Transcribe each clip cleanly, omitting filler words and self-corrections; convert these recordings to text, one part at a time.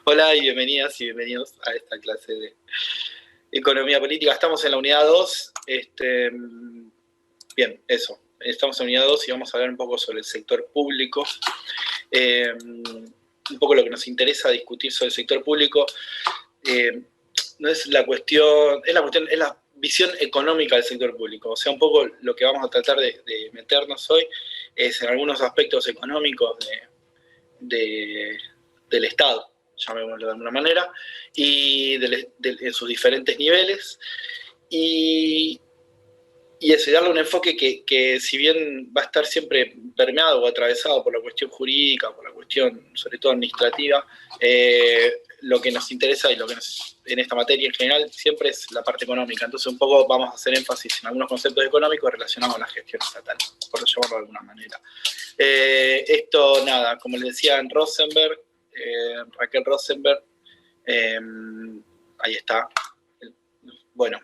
Hola y bienvenidas y bienvenidos a esta clase de Economía Política. Estamos en la unidad 2. Bien, eso. Estamos en la unidad 2 y vamos a hablar un poco sobre el sector público. Un poco lo que nos interesa discutir sobre el sector público no es la cuestión, es la visión económica del sector público. O sea, un poco lo que vamos a tratar de meternos hoy es en algunos aspectos económicos del Estado, llamémoslo de alguna manera, y en sus diferentes niveles, y eso, y darle un enfoque que si bien va a estar siempre permeado o atravesado por la cuestión jurídica, por la cuestión sobre todo administrativa, lo que nos interesa y lo que en esta materia en general siempre es la parte económica. Entonces un poco vamos a hacer énfasis en algunos conceptos económicos relacionados con la gestión estatal, por llamarlo de alguna manera. Esto, nada, como les decía en Rosenberg, Raquel Rosenberg, ahí está. Bueno,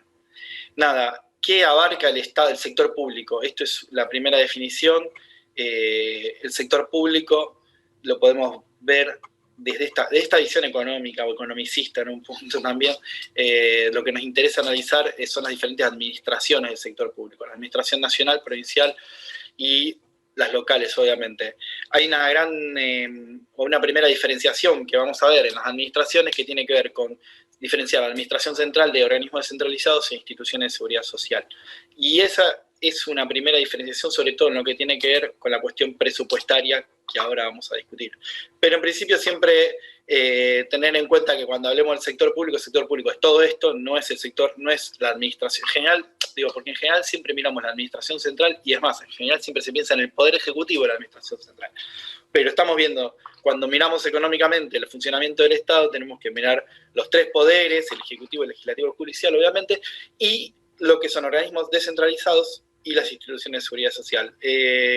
nada, ¿qué abarca el Estado, el sector público? Esto es la primera definición. El sector público lo podemos ver desde esta visión económica o economicista en un punto también. Lo que nos interesa analizar son las diferentes administraciones del sector público, la administración nacional, provincial y las locales, obviamente. Hay una primera diferenciación que vamos a ver en las administraciones que tiene que ver con diferenciar la administración central de organismos descentralizados e instituciones de seguridad social. Y esa es una primera diferenciación, sobre todo en lo que tiene que ver con la cuestión presupuestaria que ahora vamos a discutir. Pero en principio siempre tener en cuenta que cuando hablemos del sector público es todo esto, no es el sector, no es la administración general, porque en general siempre miramos la administración central y es más, en general siempre se piensa en el poder ejecutivo de la administración central. Pero estamos viendo, cuando miramos económicamente el funcionamiento del Estado, tenemos que mirar los tres poderes, el ejecutivo, el legislativo, el judicial, obviamente, y lo que son organismos descentralizados y las instituciones de seguridad social.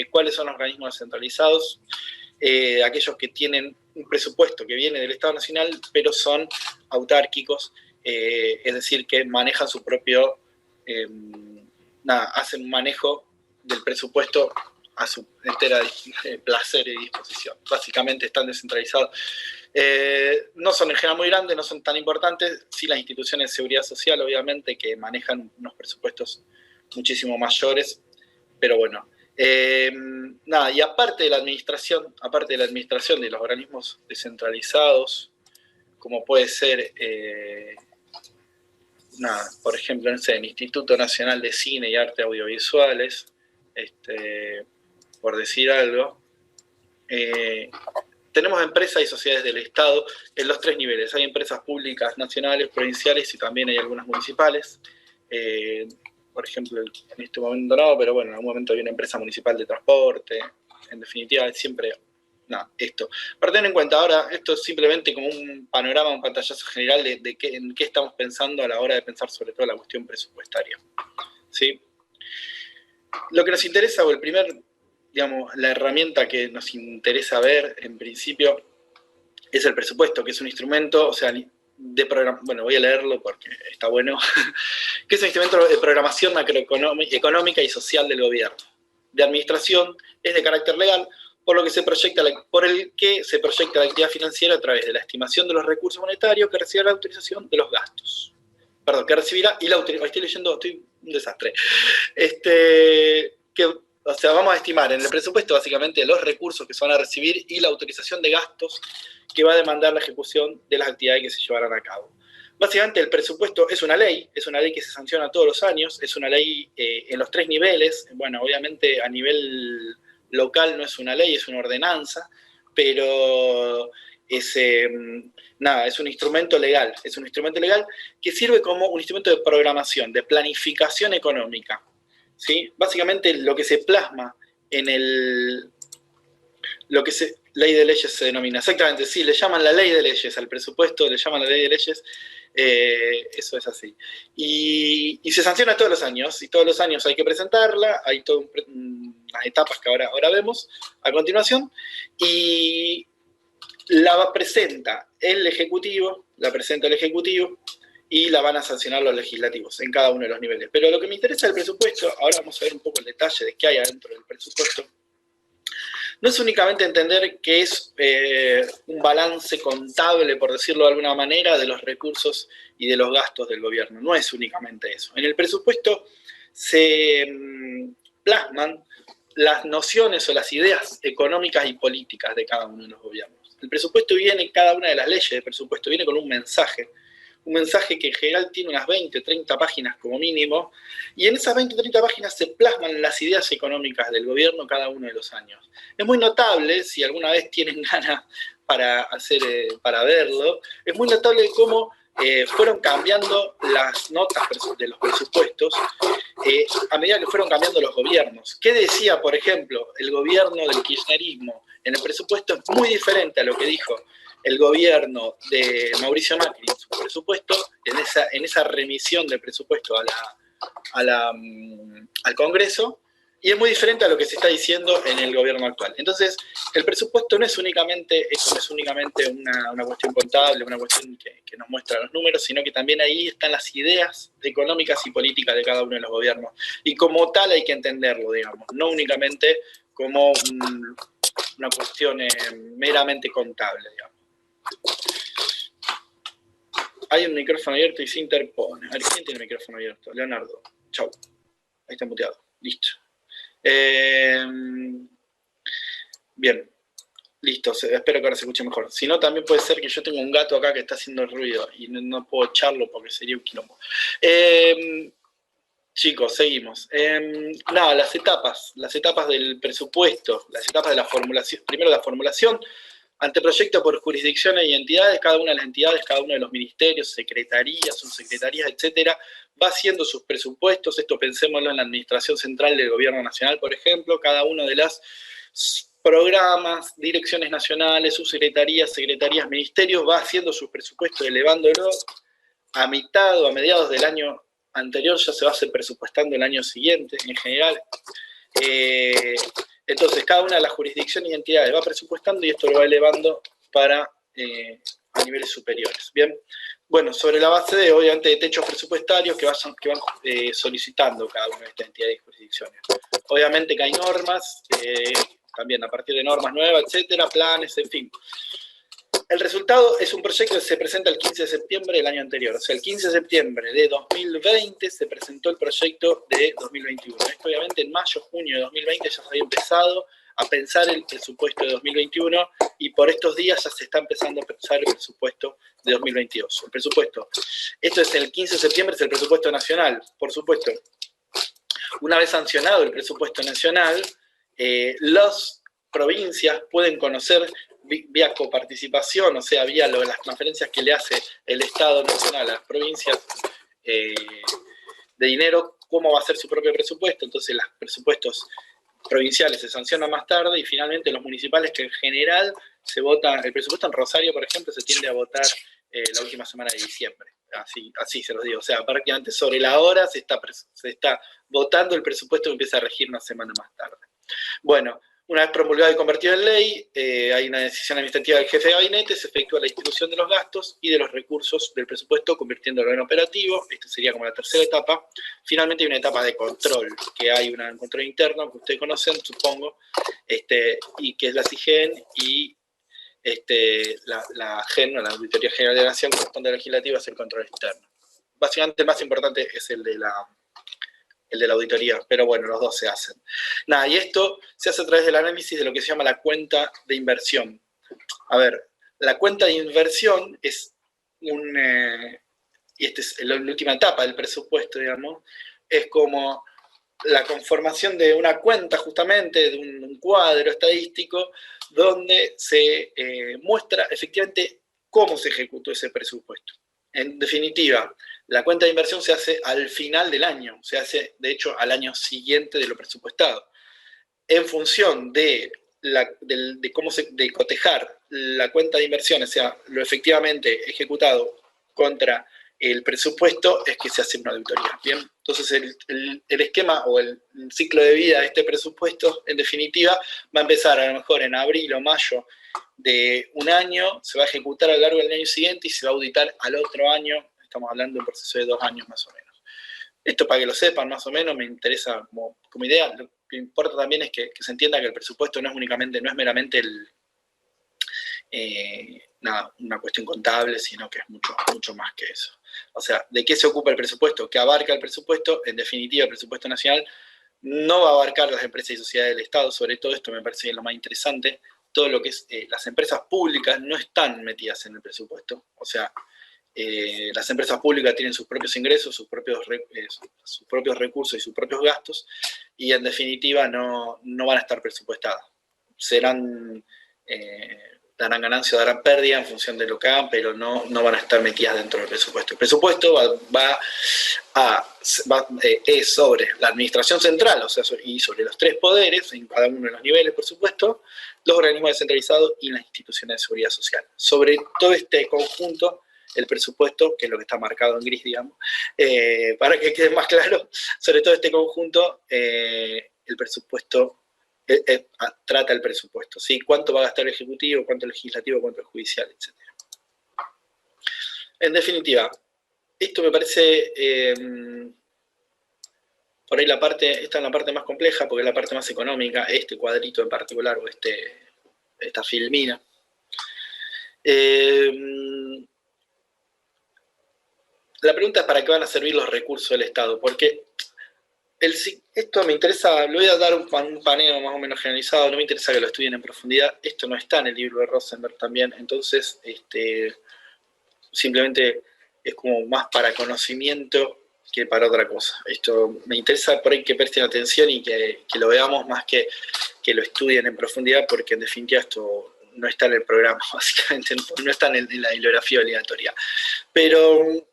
¿Cuáles son los organismos descentralizados? Aquellos que tienen un presupuesto que viene del Estado Nacional, pero son autárquicos, es decir, que manejan su propio, hacen un manejo del presupuesto a su entera placer y disposición. Básicamente están descentralizados. No son en general muy grandes, no son tan importantes, sí las instituciones de seguridad social, obviamente, que manejan unos presupuestos muchísimo mayores, pero bueno. Y aparte de la administración de los organismos descentralizados, como puede ser, por ejemplo, el Instituto Nacional de Cine y Arte Audiovisuales, por decir algo, tenemos empresas y sociedades del Estado en los tres niveles. Hay empresas públicas nacionales, provinciales y también hay algunas municipales. Por ejemplo, en este momento no, pero bueno, en algún momento hay una empresa municipal de transporte. En definitiva, es siempre esto. Para tener en cuenta, ahora esto es simplemente como un panorama, un pantallazo general en qué estamos pensando a la hora de pensar sobre todo la cuestión presupuestaria. ¿Sí? Lo que nos interesa, o la herramienta que nos interesa ver en principio es el presupuesto, que es un instrumento, de programación, voy a leerlo porque está bueno, que es un instrumento de programación macroeconómica y social del gobierno. De administración, es de carácter legal, por el que se proyecta la actividad financiera a través de la estimación de los recursos monetarios que recibirá la autorización de los gastos. Perdón, que recibirá y la autorización. Estoy leyendo, estoy un desastre. Vamos a estimar en el presupuesto básicamente los recursos que se van a recibir y la autorización de gastos que va a demandar la ejecución de las actividades que se llevarán a cabo. Básicamente el presupuesto es una ley que se sanciona todos los años, es una ley en los tres niveles. Bueno, obviamente a nivel local no es una ley, es una ordenanza, pero es un instrumento legal, que sirve como un instrumento de programación, de planificación económica. ¿Sí? Básicamente lo que se plasma en ley de leyes se denomina, exactamente, sí, le llaman la ley de leyes al presupuesto, le llaman la ley de leyes, eso es así. Y se sanciona todos los años, y todos los años hay que presentarla, hay todas unas etapas que ahora vemos a continuación, y la presenta el Ejecutivo, y la van a sancionar los legislativos en cada uno de los niveles. Pero lo que me interesa del presupuesto, ahora vamos a ver un poco el detalle de qué hay adentro del presupuesto. no es únicamente entender que es un balance contable, por decirlo de alguna manera, de los recursos y de los gastos del gobierno. No es únicamente eso. En el presupuesto se plasman las nociones o las ideas económicas y políticas de cada uno de los gobiernos. El presupuesto viene, cada una de las leyes del presupuesto viene con un mensaje que en general tiene unas 20, 30 páginas como mínimo, y en esas 20, 30 páginas se plasman las ideas económicas del gobierno cada uno de los años. Es muy notable, si alguna vez tienen ganas para verlo, es muy notable cómo fueron cambiando las notas de los presupuestos a medida que fueron cambiando los gobiernos. ¿Qué decía, por ejemplo, el gobierno del kirchnerismo en el presupuesto? Es muy diferente a lo que dijo el gobierno de Mauricio Macri en su presupuesto, en esa remisión del presupuesto al Congreso, y es muy diferente a lo que se está diciendo en el gobierno actual. Entonces, el presupuesto no es únicamente una cuestión contable, una cuestión que nos muestra los números, sino que también ahí están las ideas económicas y políticas de cada uno de los gobiernos. Y como tal hay que entenderlo, digamos, no únicamente como una cuestión meramente contable, digamos. Hay un micrófono abierto y se interpone. A ver, ¿quién tiene el micrófono abierto? Leonardo. Chau. Ahí está muteado. Listo. Bien. Listo. Espero que ahora se escuche mejor. Si no, también puede ser que yo tenga un gato acá que está haciendo ruido y no puedo echarlo porque sería un quilombo. Chicos, seguimos. Nada, las etapas del presupuesto, las etapas de la formulación. Primero la formulación. Anteproyecto por jurisdicciones y entidades, cada una de las entidades, cada uno de los ministerios, secretarías, subsecretarías, etcétera, va haciendo sus presupuestos. Esto pensémoslo en la Administración Central del Gobierno Nacional, por ejemplo, cada uno de los programas, direcciones nacionales, subsecretarías, secretarías, ministerios, va haciendo sus presupuestos, elevándolos a mitad o a mediados del año anterior, ya se va a hacer presupuestando el año siguiente, en general. Entonces, cada una de las jurisdicciones y entidades va presupuestando y esto lo va elevando a niveles superiores. Bien, bueno, sobre la base de, obviamente, de techos presupuestarios que van solicitando cada una de estas entidades y jurisdicciones. Obviamente que hay normas, también a partir de normas nuevas, etcétera, planes, en fin. El resultado es un proyecto que se presenta el 15 de septiembre del año anterior. O sea, el 15 de septiembre de 2020 se presentó el proyecto de 2021. Esto obviamente en mayo, junio de 2020 ya se había empezado a pensar el presupuesto de 2021 y por estos días ya se está empezando a pensar el presupuesto de 2022. El presupuesto, esto es el 15 de septiembre, es el presupuesto nacional. Por supuesto, una vez sancionado el presupuesto nacional, las provincias pueden conocer vía coparticipación, o sea, vía las transferencias que le hace el Estado Nacional a las provincias de dinero, cómo va a ser su propio presupuesto. Entonces, los presupuestos provinciales se sancionan más tarde y finalmente los municipales, que en general se votan, el presupuesto en Rosario, por ejemplo, se tiende a votar la última semana de diciembre. Así se los digo. O sea, prácticamente sobre la hora se está votando el presupuesto que empieza a regir una semana más tarde. Bueno, una vez promulgado y convertido en ley, hay una decisión administrativa del jefe de gabinete, se efectúa la distribución de los gastos y de los recursos del presupuesto, convirtiéndolo en operativo. Esta sería como la tercera etapa. Finalmente hay una etapa de control, que hay un control interno que ustedes conocen, supongo, y que es la CIGEN y la GEN, la Auditoría General de la Nación, corresponde al legislativo, es el control externo. Básicamente el más importante es el de la auditoría, pero bueno, los dos se hacen. Nada, y esto se hace a través del análisis de lo que se llama la cuenta de inversión. A ver, la cuenta de inversión es y esta es la última etapa del presupuesto, digamos, es como la conformación de una cuenta, justamente, de un cuadro estadístico, donde se muestra efectivamente cómo se ejecutó ese presupuesto. En definitiva, la cuenta de inversión se hace al final del año, se hace, de hecho, al año siguiente de lo presupuestado. En función de cotejar la cuenta de inversión, o sea, lo efectivamente ejecutado contra el presupuesto, es que se hace una auditoría. Bien, entonces el esquema o el ciclo de vida de este presupuesto, en definitiva, va a empezar a lo mejor en abril o mayo de un año, se va a ejecutar a lo largo del año siguiente y se va a auditar al otro año. Estamos hablando de un proceso de 2 años más o menos. Esto para que lo sepan más o menos, me interesa como idea. que importa también es que se entienda que el presupuesto no es meramente una cuestión contable, sino que es mucho más que eso. O sea, ¿de qué se ocupa el presupuesto? ¿Qué abarca el presupuesto? En definitiva, el presupuesto nacional no va a abarcar las empresas y sociedades del Estado, sobre todo esto me parece que es lo más interesante, todo lo que es las empresas públicas no están metidas en el presupuesto, o sea, las empresas públicas tienen sus propios ingresos, sus propios recursos y sus propios gastos, y en definitiva no van a estar presupuestadas. Darán ganancia o darán pérdida en función de lo que hagan, pero no van a estar metidas dentro del presupuesto. El presupuesto es sobre la administración central, o sea, y sobre los tres poderes, en cada uno de los niveles, por supuesto, los organismos descentralizados y las instituciones de seguridad social. Sobre todo este conjunto, el presupuesto, que es lo que está marcado en gris, digamos, para que quede más claro, sobre todo este conjunto, el presupuesto trata el presupuesto, ¿sí? Cuánto va a gastar el Ejecutivo, cuánto el Legislativo, cuánto el Judicial, etc. En definitiva, esto me parece, por ahí esta es la parte más compleja, porque es la parte más económica, este cuadrito en particular, o esta filmina. La pregunta es para qué van a servir los recursos del Estado, porque esto me interesa, le voy a dar un paneo más o menos generalizado, no me interesa que lo estudien en profundidad, esto no está en el libro de Rosenberg también, entonces simplemente es como más para conocimiento que para otra cosa. Esto me interesa por ahí que presten atención y que lo veamos más que lo estudien en profundidad, porque en definitiva esto no está en el programa, básicamente, no está en la bibliografía obligatoria. Pero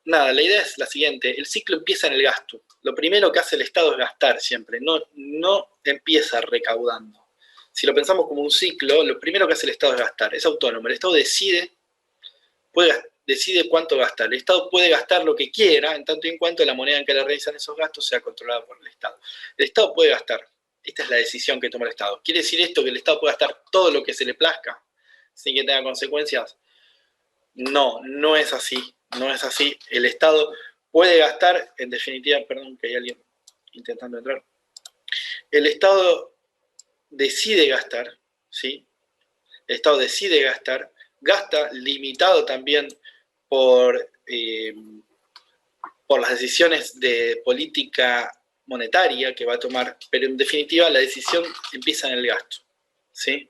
nada, la idea es la siguiente, el ciclo empieza en el gasto. Lo primero que hace el Estado es gastar siempre, no empieza recaudando. Si lo pensamos como un ciclo, lo primero que hace el Estado es gastar, es autónomo. El Estado decide cuánto gastar. El Estado puede gastar lo que quiera, en tanto y en cuanto la moneda en que le realizan esos gastos sea controlada por el Estado. El Estado puede gastar, esta es la decisión que toma el Estado. ¿Quiere decir esto que el Estado puede gastar todo lo que se le plazca sin que tenga consecuencias? No es así, no es así. El Estado puede gastar, en definitiva, perdón que hay alguien intentando entrar, el Estado decide gastar, ¿sí? El Estado decide gastar, gasta limitado también por las decisiones de política monetaria que va a tomar, pero en definitiva la decisión empieza en el gasto, ¿sí?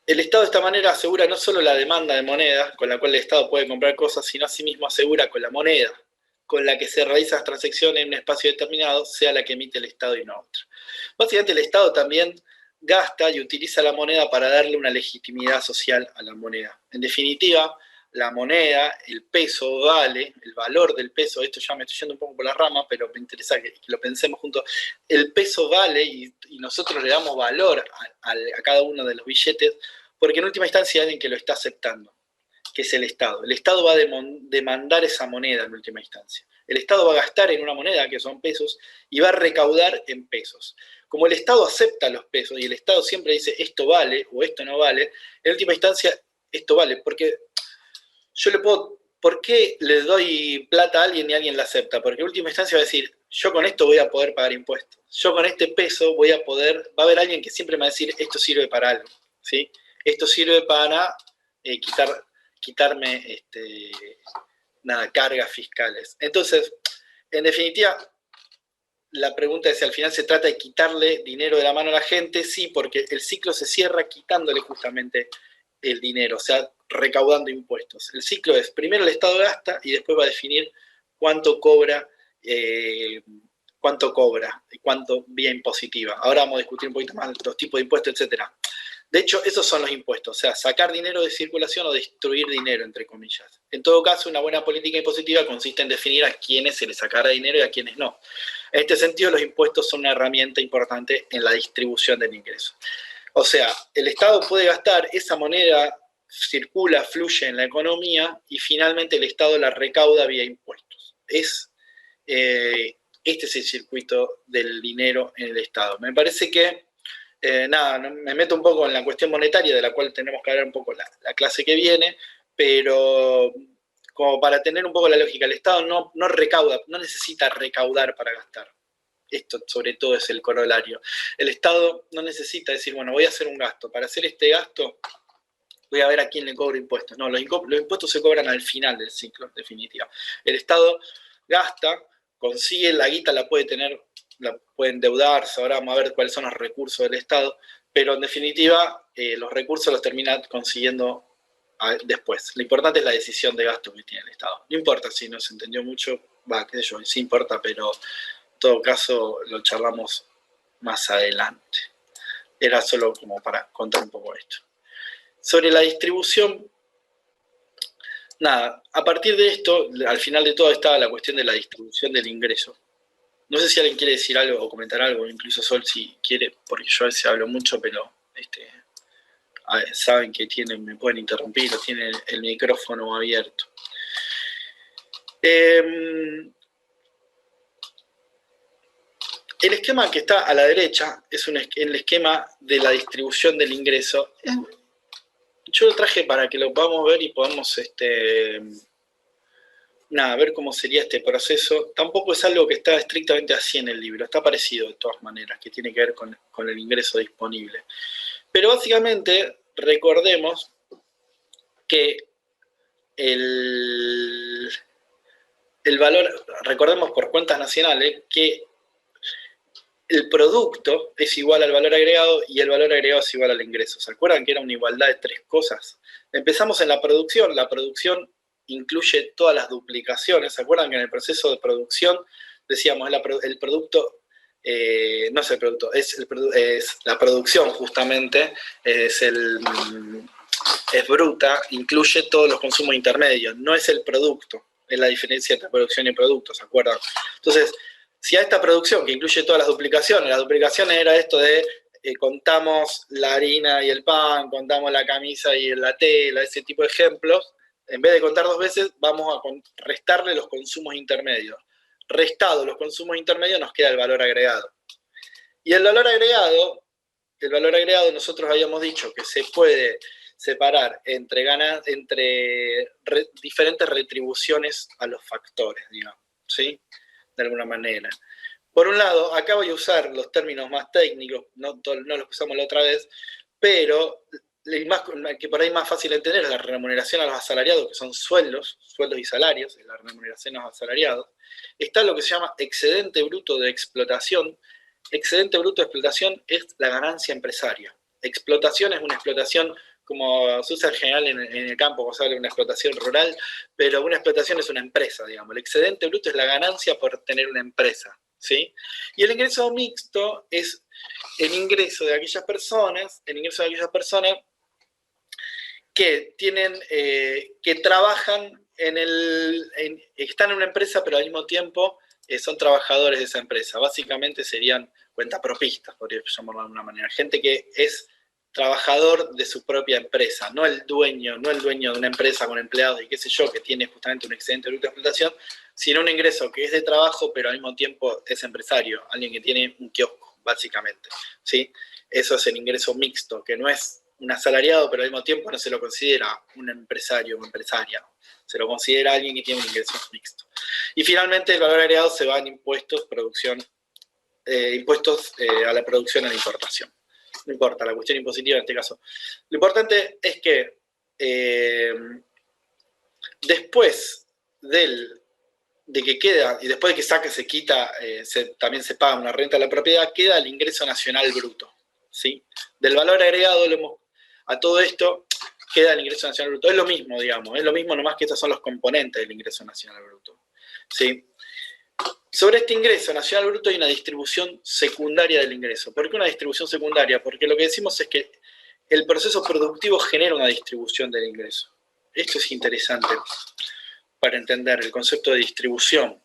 El Estado de esta manera asegura no solo la demanda de moneda, con la cual el Estado puede comprar cosas, sino asimismo asegura con la moneda con la que se realizan las transacciones en un espacio determinado, sea la que emite el Estado y no otra. Básicamente el Estado también gasta y utiliza la moneda para darle una legitimidad social a la moneda. En definitiva, la moneda, el peso vale, el valor del peso, esto ya me estoy yendo un poco por la rama, pero me interesa que lo pensemos juntos, el peso vale y nosotros le damos valor a cada uno de los billetes, porque en última instancia hay alguien que lo está aceptando, que es el Estado. El Estado va a demandar esa moneda en última instancia. El Estado va a gastar en una moneda, que son pesos, y va a recaudar en pesos. Como el Estado acepta los pesos y el Estado siempre dice esto vale o esto no vale, en última instancia esto vale, porque ¿por qué le doy plata a alguien y alguien la acepta? Porque en última instancia va a decir, yo con esto voy a poder pagar impuestos. Yo con este peso va a haber alguien que siempre me va a decir, esto sirve para algo, ¿sí? Esto sirve para quitarme cargas fiscales. Entonces, en definitiva, la pregunta es si al final se trata de quitarle dinero de la mano a la gente. Sí, porque el ciclo se cierra quitándole justamente el dinero, o sea, recaudando impuestos. El ciclo es, primero el Estado gasta y después va a definir cuánto cobra y cuánto vía impositiva. Ahora vamos a discutir un poquito más los tipos de impuestos, etcétera. De hecho, esos son los impuestos, o sea, sacar dinero de circulación o destruir dinero, entre comillas. En todo caso, una buena política impositiva consiste en definir a quiénes se les sacará dinero y a quiénes no. En este sentido, los impuestos son una herramienta importante en la distribución del ingreso. O sea, el Estado puede gastar, esa moneda circula, fluye en la economía y finalmente el Estado la recauda vía impuestos. Este es el circuito del dinero en el Estado. Me parece que me meto un poco en la cuestión monetaria, de la cual tenemos que hablar un poco la clase que viene, pero como para tener un poco la lógica, el Estado no recauda, no necesita recaudar para gastar. Esto sobre todo es el corolario. El Estado no necesita decir, bueno, voy a hacer un gasto. Para hacer este gasto voy a ver a quién le cobro impuestos. No, los impuestos se cobran al final del ciclo, en definitiva. El Estado gasta, consigue la guita, la puede tener, la puede endeudarse, ahora vamos a ver cuáles son los recursos del Estado, pero en definitiva los recursos los termina consiguiendo después. Lo importante es la decisión de gasto que tiene el Estado. No importa si no se entendió mucho, qué sé yo, sí importa, pero en todo caso lo charlamos más adelante. Era solo como para contar un poco esto. Sobre la distribución, nada, a partir de esto, al final de todo estaba la cuestión de la distribución del ingreso. No sé si alguien quiere decir algo o comentar algo, incluso Sol si quiere, porque yo a veces hablo mucho, pero saben que me pueden interrumpir, o tienen el micrófono abierto. El esquema que está a la derecha es el esquema de la distribución del ingreso. Yo lo traje para que lo podamos ver y podamos ver cómo sería este proceso. Tampoco es algo que está estrictamente así en el libro, está parecido de todas maneras, que tiene que ver con el ingreso disponible. Pero básicamente recordemos que el valor, recordemos por cuentas nacionales, que el producto es igual al valor agregado y el valor agregado es igual al ingreso. ¿Se acuerdan que era una igualdad de tres cosas? Empezamos en la producción incluye todas las duplicaciones. ¿Se acuerdan que en el proceso de producción decíamos el producto, no es el producto, es la producción justamente, es bruta, incluye todos los consumos intermedios, no es el producto, es la diferencia entre producción y producto, ¿se acuerdan? Entonces, si a esta producción que incluye todas las duplicaciones era esto de contamos la harina y el pan, contamos la camisa y la tela, ese tipo de ejemplos, en vez de contar dos veces, vamos a restarle los consumos intermedios. Restados los consumos intermedios nos queda el valor agregado. Y el valor agregado nosotros habíamos dicho que se puede separar entre diferentes retribuciones a los factores, digamos, ¿sí? De alguna manera. Por un lado, acá voy a usar los términos más técnicos, no los que usamos la otra vez, pero que por ahí más fácil de entender es la remuneración a los asalariados, que son sueldos y salarios, la remuneración a los asalariados. Está lo que se llama excedente bruto de explotación. Excedente bruto de explotación es la ganancia empresaria. Explotación es una explotación como se usa en general en el campo, como se habla de una explotación rural, pero una explotación es una empresa, digamos. El excedente bruto es la ganancia por tener una empresa, ¿sí? Y el ingreso mixto es el ingreso de aquellas personas que trabajan están en una empresa, pero al mismo tiempo son trabajadores de esa empresa. Básicamente serían cuentapropistas, podría llamarlo de alguna manera. Gente que es trabajador de su propia empresa, no el dueño de una empresa con empleados y qué sé yo, que tiene justamente un excedente bruto de explotación, sino un ingreso que es de trabajo, pero al mismo tiempo es empresario, alguien que tiene un kiosco, básicamente, ¿sí? Eso es el ingreso mixto, que no es un asalariado, pero al mismo tiempo no se lo considera un empresario o empresaria, se lo considera alguien que tiene un ingreso mixto. Y finalmente el valor agregado se va en impuestos, a la producción y a la importación. No importa, la cuestión impositiva en este caso. Lo importante es que después de que queda, y después de que se quita, también se paga una renta a la propiedad, queda el ingreso nacional bruto, ¿sí? Del valor agregado a todo esto queda el ingreso nacional bruto. Es lo mismo, digamos, es lo mismo, nomás que estos son los componentes del ingreso nacional bruto, ¿sí? Sobre este ingreso nacional bruto hay una distribución secundaria del ingreso. ¿Por qué una distribución secundaria? Porque lo que decimos es que el proceso productivo genera una distribución del ingreso. Esto es interesante para entender el concepto de distribución.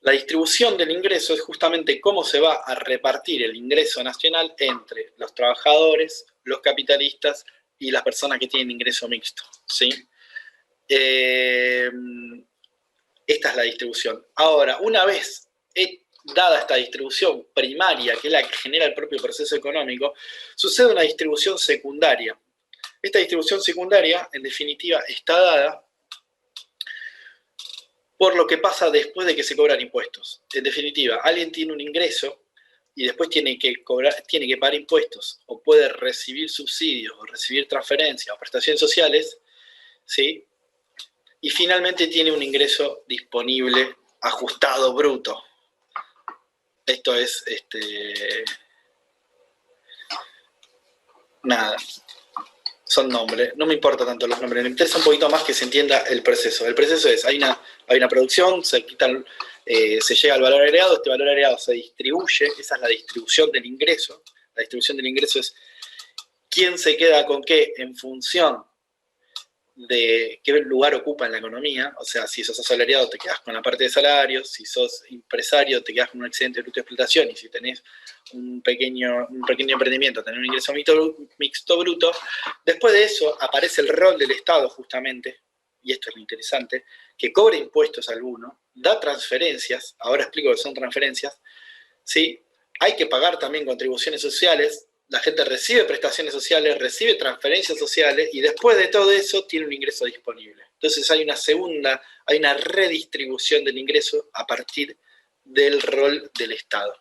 La distribución del ingreso es justamente cómo se va a repartir el ingreso nacional entre los trabajadores, los capitalistas y las personas que tienen ingreso mixto, ¿sí? Esta es la distribución. Ahora, una vez dada esta distribución primaria, que es la que genera el propio proceso económico, sucede una distribución secundaria. Esta distribución secundaria, en definitiva, está dada por lo que pasa después de que se cobran impuestos. En definitiva, alguien tiene un ingreso y después tiene que pagar impuestos, o puede recibir subsidios, o recibir transferencias, o prestaciones sociales, ¿sí? Y finalmente tiene un ingreso disponible, ajustado, bruto. Esto es, nada, son nombres, no me importa tanto los nombres, me interesa un poquito más que se entienda el proceso. El proceso es, hay una producción, se llega al valor agregado, este valor agregado se distribuye, esa es la distribución del ingreso. La distribución del ingreso es quién se queda con qué en función de qué lugar ocupa en la economía. O sea, si sos asalariado te quedás con la parte de salarios, si sos empresario te quedás con un excedente bruto de explotación, y si tenés un pequeño emprendimiento, tenés un ingreso mixto bruto. Después de eso aparece el rol del Estado, justamente, y esto es lo interesante, que cobra impuestos a alguno, da transferencias, ahora explico que son transferencias, ¿sí? Hay que pagar también contribuciones sociales, la gente recibe prestaciones sociales, recibe transferencias sociales, y después de todo eso tiene un ingreso disponible. Entonces hay una redistribución del ingreso a partir del rol del Estado.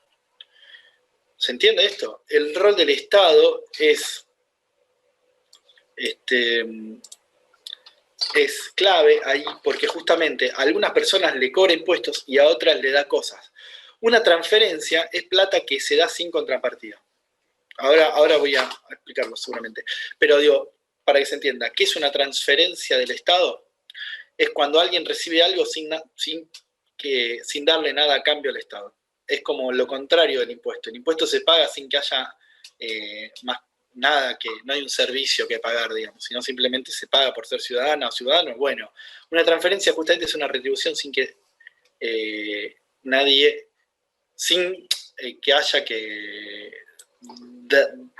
¿Se entiende esto? El rol del Estado es clave ahí, porque justamente a algunas personas le cobra impuestos y a otras le da cosas. Una transferencia es plata que se da sin contrapartida. Ahora voy a explicarlo seguramente. Pero digo, para que se entienda, ¿qué es una transferencia del Estado? Es cuando alguien recibe algo sin darle nada a cambio al Estado. Es como lo contrario del impuesto. El impuesto se paga sin que haya no hay un servicio que pagar, digamos, sino simplemente se paga por ser ciudadana o ciudadano. Bueno, una transferencia justamente es una retribución sin que que haya que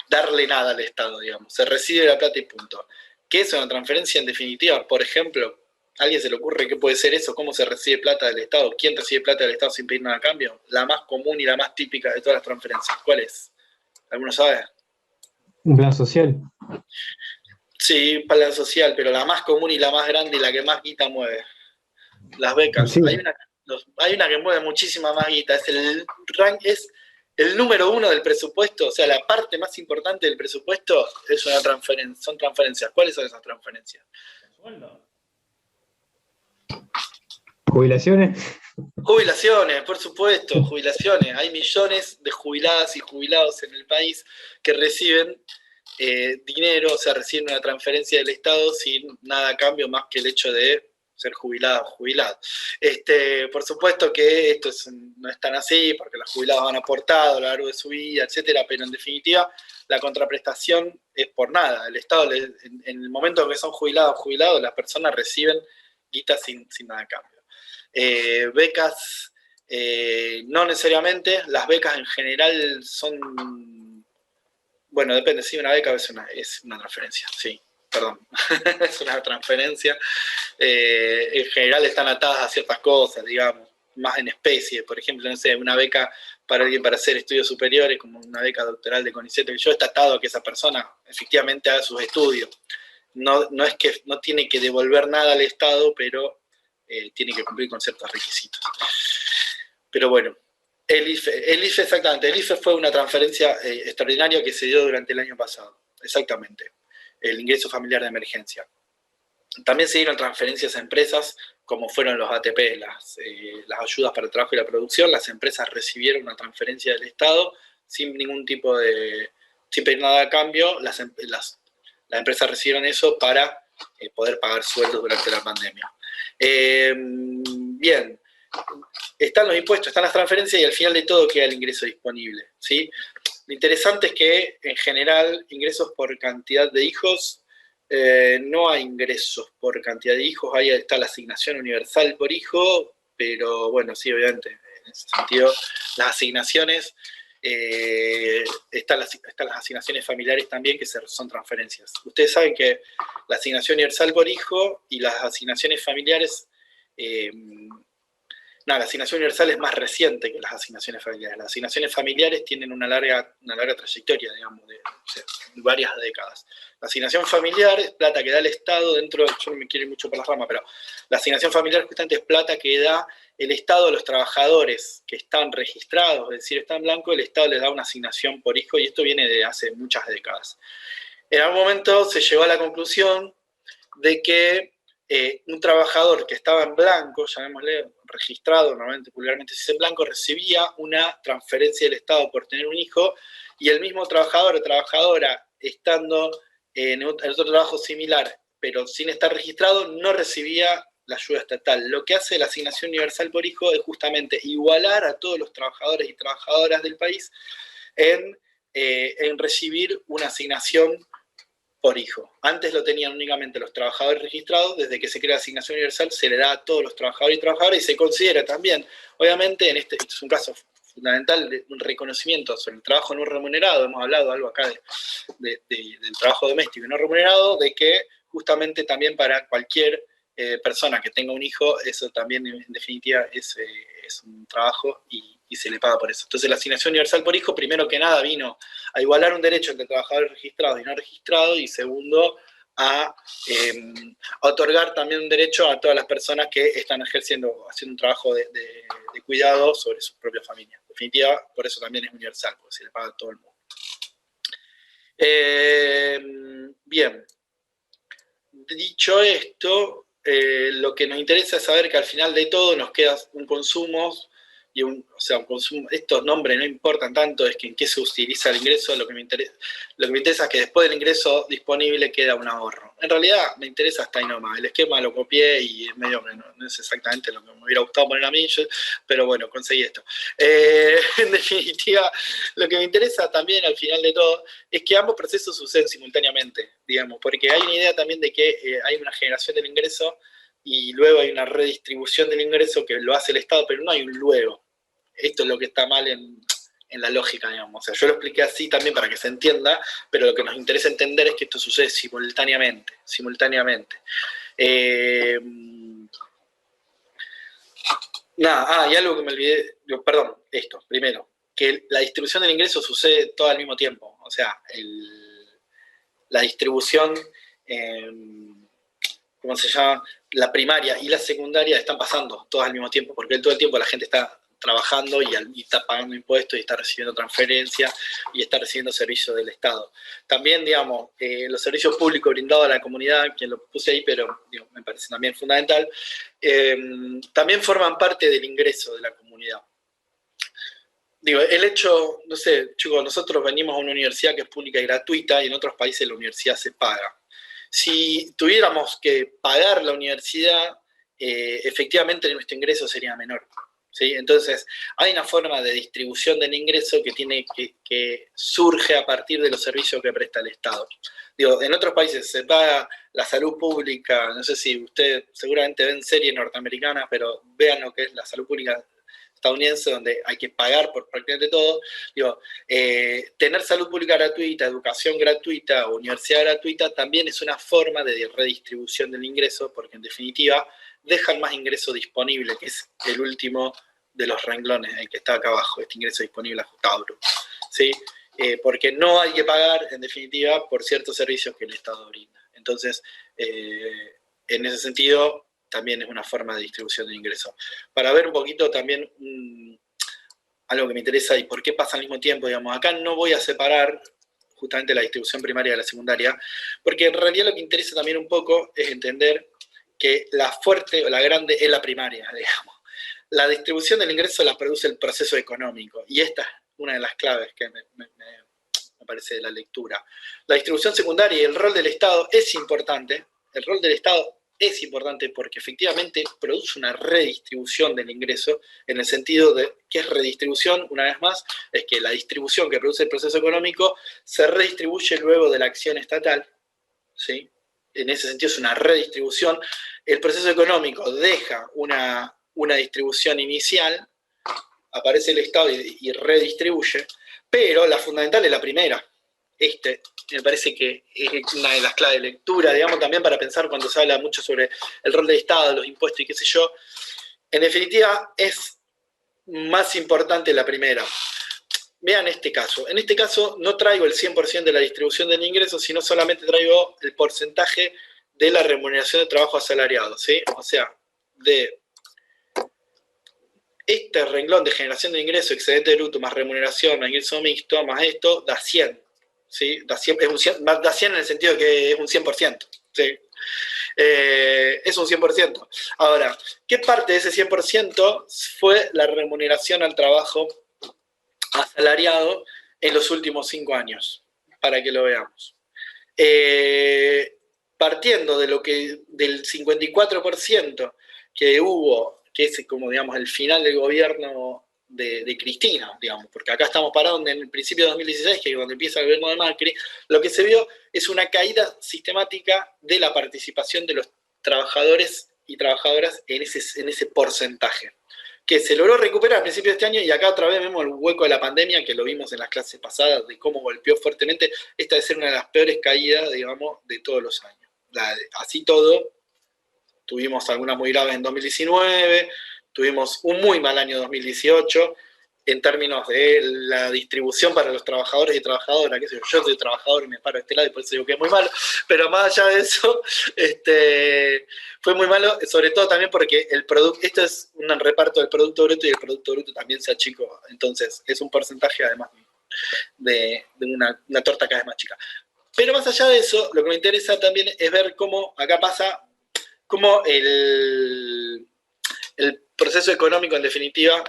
darle nada al Estado, digamos. Se recibe la plata y punto. ¿Qué es una transferencia en definitiva? Por ejemplo, ¿a alguien se le ocurre qué puede ser eso? ¿Cómo se recibe plata del Estado? ¿Quién recibe plata del Estado sin pedir nada a cambio? La más común y la más típica de todas las transferencias. ¿Cuál es? ¿Alguno sabe? Un plan social. Sí, un plan social, pero la más común y la más grande y la que más guita mueve. Las becas. Sí. Hay una que mueve muchísima más guita. Es el número 1 del presupuesto, o sea, la parte más importante del presupuesto es una transferencia, son transferencias. ¿Cuáles son esas transferencias? ¿Jubilaciones? Jubilaciones, por supuesto, jubilaciones. Hay millones de jubiladas y jubilados en el país que reciben dinero, o sea, reciben una transferencia del Estado sin nada a cambio más que el hecho de ser jubilado o jubilado. Por supuesto que esto no es tan así, porque los jubilados han aportado a lo largo de su vida, etcétera, pero en definitiva la contraprestación es por nada. El Estado, en el momento en que son jubilados, las personas reciben guitas sin nada a cambio. Becas, no necesariamente, las becas en general son, bueno, depende, si una beca es una transferencia, sí, perdón, es una transferencia. En general están atadas a ciertas cosas, digamos, más en especie. Por ejemplo, no sé, una beca para alguien para hacer estudios superiores, como una beca doctoral de CONICET, que yo está atado a que esa persona efectivamente haga sus estudios. No es que no tiene que devolver nada al Estado, pero tiene que cumplir con ciertos requisitos. Pero bueno, el IFE exactamente, el IFE fue una transferencia extraordinaria que se dio durante el año pasado, exactamente, el ingreso familiar de emergencia. También se dieron transferencias a empresas, como fueron los ATP, las ayudas para el trabajo y la producción. Las empresas recibieron una transferencia del Estado sin ningún tipo sin pedir nada a cambio. Las empresas recibieron eso para poder pagar sueldos durante la pandemia. Bien, están los impuestos, están las transferencias y al final de todo queda el ingreso disponible, ¿sí? Lo interesante es que en general ingresos por cantidad de hijos, no hay ingresos por cantidad de hijos, ahí está la asignación universal por hijo, pero bueno, sí, obviamente, en ese sentido, las asignaciones, están las asignaciones familiares también, que son transferencias. Ustedes saben que la asignación universal por hijo y las asignaciones familiares No, la asignación universal es más reciente que las asignaciones familiares. Las asignaciones familiares tienen una larga trayectoria, digamos, de varias décadas. La asignación familiar es plata que da el Estado dentro, yo no me quiero ir mucho por las ramas, pero la asignación familiar justamente es plata que da el Estado a los trabajadores que están registrados, es decir, están en blanco, el Estado les da una asignación por hijo, y esto viene de hace muchas décadas. En algún momento se llegó a la conclusión de que un trabajador que estaba en blanco, llamémosle registrado, normalmente vulgarmente se dice en blanco, recibía una transferencia del Estado por tener un hijo, y el mismo trabajador o trabajadora estando en otro trabajo similar, pero sin estar registrado, no recibía la ayuda estatal. Lo que hace la asignación universal por hijo es justamente igualar a todos los trabajadores y trabajadoras del país en recibir una asignación por hijo. Antes lo tenían únicamente los trabajadores registrados. Desde que se crea la asignación universal se le da a todos los trabajadores y trabajadoras, y se considera también, obviamente, este es un caso fundamental de un reconocimiento sobre el trabajo no remunerado. Hemos hablado algo acá del trabajo doméstico no remunerado, de que justamente también para cualquier persona que tenga un hijo, eso también en definitiva es un trabajo, y se le paga por eso. Entonces la asignación universal por hijo, primero que nada, vino a igualar un derecho entre trabajadores registrados y no registrados, y segundo, a otorgar también un derecho a todas las personas que están haciendo un trabajo de cuidado sobre su propia familia. En definitiva, por eso también es universal, porque se le paga a todo el mundo. Bien, dicho esto, lo que nos interesa es saber que al final de todo nos queda un consumo, y un consumo. Estos nombres no importan tanto, es que en qué se utiliza el ingreso. Lo que me interesa es que después del ingreso disponible queda un ahorro. En realidad me interesa hasta ahí nomás. El esquema lo copié y es medio, no es exactamente lo que me hubiera gustado poner a mí, pero bueno, conseguí esto. En definitiva, lo que me interesa también al final de todo es que ambos procesos suceden simultáneamente, digamos, porque hay una idea también de que hay una generación del ingreso y luego hay una redistribución del ingreso que lo hace el Estado, pero no hay un luego. Esto es lo que está mal en la lógica, digamos. O sea, yo lo expliqué así también para que se entienda, pero lo que nos interesa entender es que esto sucede simultáneamente. Y algo que me olvidé, perdón, esto, primero, que la distribución del ingreso sucede todo al mismo tiempo. O sea, la distribución, ¿cómo se llama? La primaria y la secundaria están pasando todas al mismo tiempo, porque todo el tiempo la gente está trabajando y está pagando impuestos y está recibiendo transferencias y está recibiendo servicios del Estado. También, digamos, los servicios públicos brindados a la comunidad, que lo puse ahí, pero me parece también fundamental, también forman parte del ingreso de la comunidad. El hecho, no sé, chicos, nosotros venimos a una universidad que es pública y gratuita, y en otros países la universidad se paga. Si tuviéramos que pagar la universidad, efectivamente nuestro ingreso sería menor, ¿sí? Entonces, hay una forma de distribución del ingreso que surge a partir de los servicios que presta el Estado. En otros países se paga la salud pública. No sé si ustedes seguramente ven series norteamericanas, pero vean lo que es la salud pública estadounidense, donde hay que pagar por prácticamente todo. Tener salud pública gratuita, educación gratuita o universidad gratuita también es una forma de redistribución del ingreso, porque en definitiva dejan más ingreso disponible, que es el último de los renglones, el que está acá abajo, este ingreso disponible ajustado bruto, ¿sí? Porque no hay que pagar, en definitiva, por ciertos servicios que el Estado brinda. Entonces, en ese sentido, también es una forma de distribución del ingreso. Para ver un poquito también algo que me interesa y por qué pasa al mismo tiempo, digamos, acá no voy a separar justamente la distribución primaria de la secundaria, porque en realidad lo que interesa también un poco es entender que la fuerte o la grande es la primaria, digamos. La distribución del ingreso la produce el proceso económico, y esta es una de las claves que me parece de la lectura. La distribución secundaria y el rol del Estado es importante. El rol del Estado es importante porque efectivamente produce una redistribución del ingreso, en el sentido de que es redistribución, una vez más, es que la distribución que produce el proceso económico se redistribuye luego de la acción estatal, ¿sí? En ese sentido es una redistribución. El proceso económico deja una distribución inicial, aparece el Estado y redistribuye, pero la fundamental es la primera. Me parece que es una de las claves de lectura, digamos, también para pensar cuando se habla mucho sobre el rol del Estado, los impuestos y qué sé yo, En definitiva, es más importante la primera. Vean este caso. En este caso no traigo el 100% de la distribución del ingreso, sino solamente traigo el porcentaje de la remuneración de trabajo asalariado, ¿sí? O sea, de este renglón de generación de ingreso, excedente bruto, más remuneración, más ingreso mixto, más esto, da 100. ¿Sí? Da 100, da 100 en el sentido que es un 100%. ¿Sí? Es un 100%. Ahora, ¿qué parte de ese 100% fue la remuneración al trabajo asalariado en los últimos 5 años? Para que lo veamos. Partiendo de lo que, del 54% que hubo, que es como digamos el final del gobierno de Cristina, digamos, porque acá estamos parados en el principio de 2016, que es donde empieza el gobierno de Macri, lo que se vio es una caída sistemática de la participación de los trabajadores y trabajadoras en ese porcentaje, que se logró recuperar al principio de este año, y acá otra vez vemos el hueco de la pandemia, que lo vimos en las clases pasadas, de cómo golpeó fuertemente. Esta debe ser una de las peores caídas, digamos, de todos los años. Así todo, tuvimos algunas muy graves en 2019, tuvimos un muy mal año 2018, en términos de la distribución para los trabajadores y trabajadoras, qué sé yo soy trabajador y me paro de este lado y por eso digo que es muy malo, pero más allá de eso, fue muy malo, sobre todo también porque el producto, esto es un reparto del Producto Bruto y el Producto Bruto también se achicó, entonces es un porcentaje además de una torta cada vez más chica. Pero más allá de eso, lo que me interesa también es ver cómo acá pasa, cómo el proceso económico en definitiva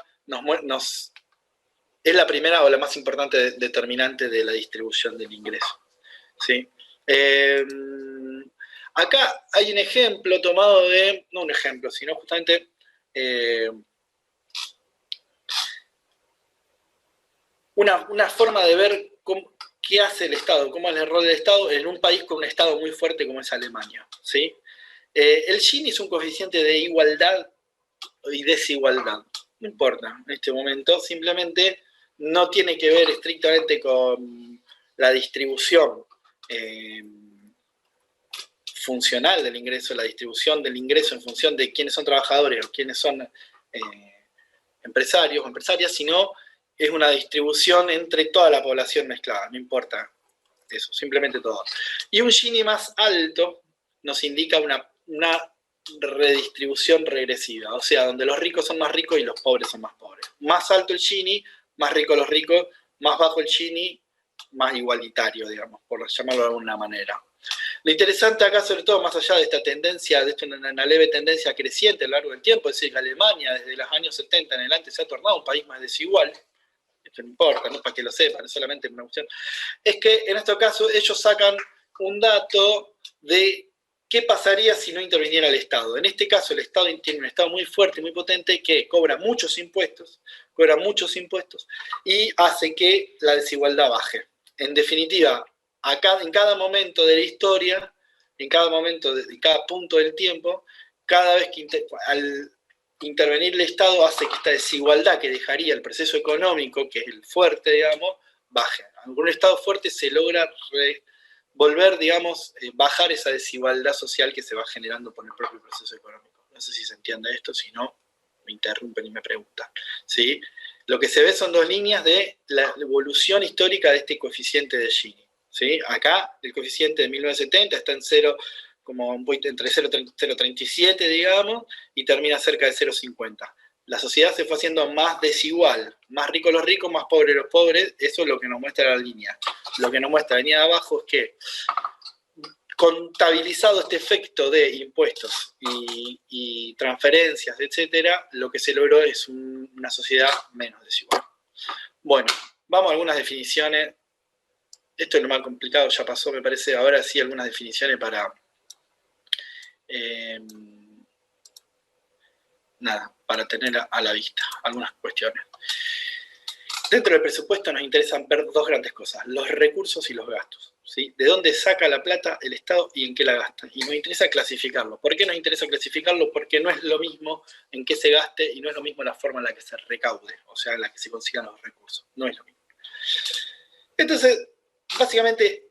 es la primera o la más importante determinante de la distribución del ingreso. ¿Sí? Acá hay un ejemplo tomado de, no un ejemplo, sino justamente una forma de ver qué hace el Estado, cómo es el rol del Estado en un país con un Estado muy fuerte como es Alemania. ¿Sí? El Gini es un coeficiente de igualdad y desigualdad. No importa en este momento, simplemente no tiene que ver estrictamente con la distribución funcional del ingreso, la distribución del ingreso en función de quiénes son trabajadores o quiénes son empresarios o empresarias, sino es una distribución entre toda la población mezclada, no importa eso, simplemente todo. Y un Gini más alto nos indica una redistribución regresiva, o sea, donde los ricos son más ricos y los pobres son más pobres. Más alto el Gini, más ricos los ricos, más bajo el Gini, más igualitario, digamos, por llamarlo de alguna manera. Lo interesante acá, sobre todo, más allá de esta tendencia, de una leve tendencia creciente a lo largo del tiempo, es decir, que Alemania desde los años 70 en adelante se ha tornado un país más desigual. Esto no importa, no es para que lo sepan, es solamente una cuestión. Es que en este caso ellos sacan un dato de ¿qué pasaría si no interviniera el Estado? En este caso, el Estado tiene un Estado muy fuerte y muy potente que cobra muchos impuestos y hace que la desigualdad baje. En definitiva, en cada momento de la historia, en cada momento, en cada punto del tiempo, cada vez que al intervenir el Estado hace que esta desigualdad que dejaría el proceso económico, que es el fuerte, digamos, baje. En un Estado fuerte se logra volver, digamos, bajar esa desigualdad social que se va generando por el propio proceso económico. No sé si se entiende esto, si no, me interrumpen y me preguntan. ¿Sí? Lo que se ve son dos líneas de la evolución histórica de este coeficiente de Gini. ¿Sí? Acá, el coeficiente de 1970 está en 0, como entre 0,37, digamos, y termina cerca de 0,50. La sociedad se fue haciendo más desigual, más ricos los ricos, más pobres los pobres, eso es lo que nos muestra la línea. Lo que nos muestra la línea de abajo es que, contabilizado este efecto de impuestos y transferencias, etcétera, lo que se logró es una sociedad menos desigual. Bueno, vamos a algunas definiciones. Esto es lo más complicado, ya pasó, me parece. Ahora sí, algunas definiciones para... para tener a la vista algunas cuestiones. Dentro del presupuesto nos interesan ver dos grandes cosas, los recursos y los gastos. ¿Sí? De dónde saca la plata el Estado y en qué la gasta. Y nos interesa clasificarlo. ¿Por qué nos interesa clasificarlo? Porque no es lo mismo en qué se gaste y no es lo mismo la forma en la que se recaude, o sea, en la que se consigan los recursos. No es lo mismo. Entonces, básicamente,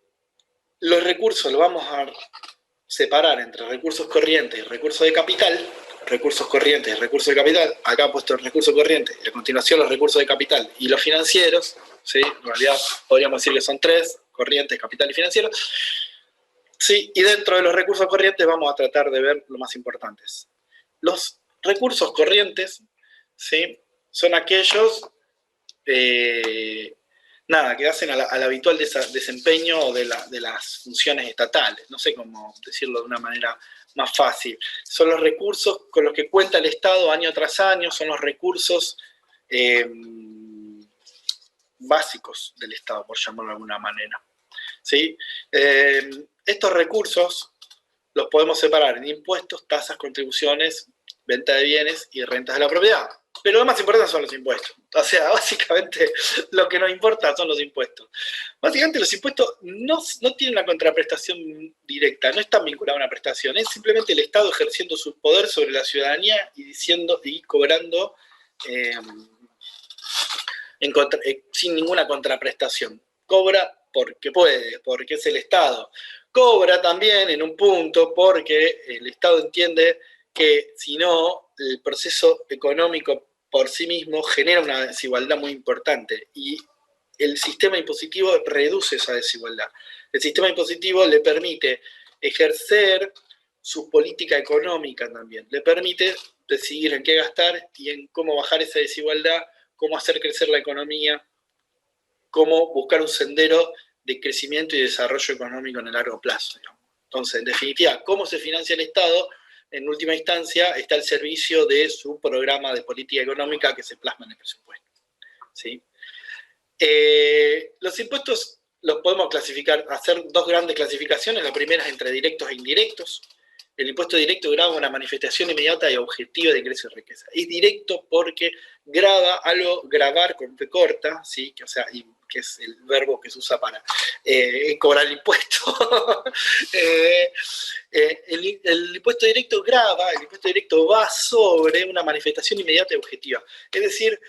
los recursos los vamos a separar entre recursos corrientes y recursos de capital. recursos corrientes y recursos de capital, acá he puesto recursos corrientes y a continuación los recursos de capital y los financieros, ¿sí? En realidad podríamos decir que son tres, corrientes, capital y financiero. Sí, y dentro de los recursos corrientes vamos a tratar de ver lo más importantes. Los recursos corrientes, ¿sí? Son aquellos que hacen al habitual desempeño de las funciones estatales. No sé cómo decirlo de una manera más fácil. Son los recursos con los que cuenta el Estado año tras año, son los recursos básicos del Estado, por llamarlo de alguna manera. ¿Sí? Estos recursos los podemos separar en impuestos, tasas, contribuciones, venta de bienes y rentas de la propiedad. Pero lo más importante son los impuestos. O sea, básicamente lo que nos importa son los impuestos. Básicamente los impuestos no tienen una contraprestación directa, no están vinculados a una prestación. Es simplemente el Estado ejerciendo su poder sobre la ciudadanía y cobrando sin ninguna contraprestación. Cobra porque puede, porque es el Estado. Cobra también en un punto porque el Estado entiende que si no, el proceso económico por sí mismo genera una desigualdad muy importante y el sistema impositivo reduce esa desigualdad. El sistema impositivo le permite ejercer su política económica también, le permite decidir en qué gastar y en cómo bajar esa desigualdad, cómo hacer crecer la economía, cómo buscar un sendero de crecimiento y desarrollo económico en el largo plazo. Digamos. Entonces, en definitiva, ¿cómo se financia el Estado? En última instancia, está al servicio de su programa de política económica que se plasma en el presupuesto. ¿Sí? Los impuestos los podemos clasificar, hacer dos grandes clasificaciones. La primera es entre directos e indirectos. El impuesto directo grava una manifestación inmediata y objetiva de ingreso y riqueza. Es directo porque grava algo, gravar con P corta, ¿sí? Que es el verbo que se usa para cobrar el impuesto. El impuesto directo grava, el impuesto directo va sobre una manifestación inmediata y objetiva. Es decir,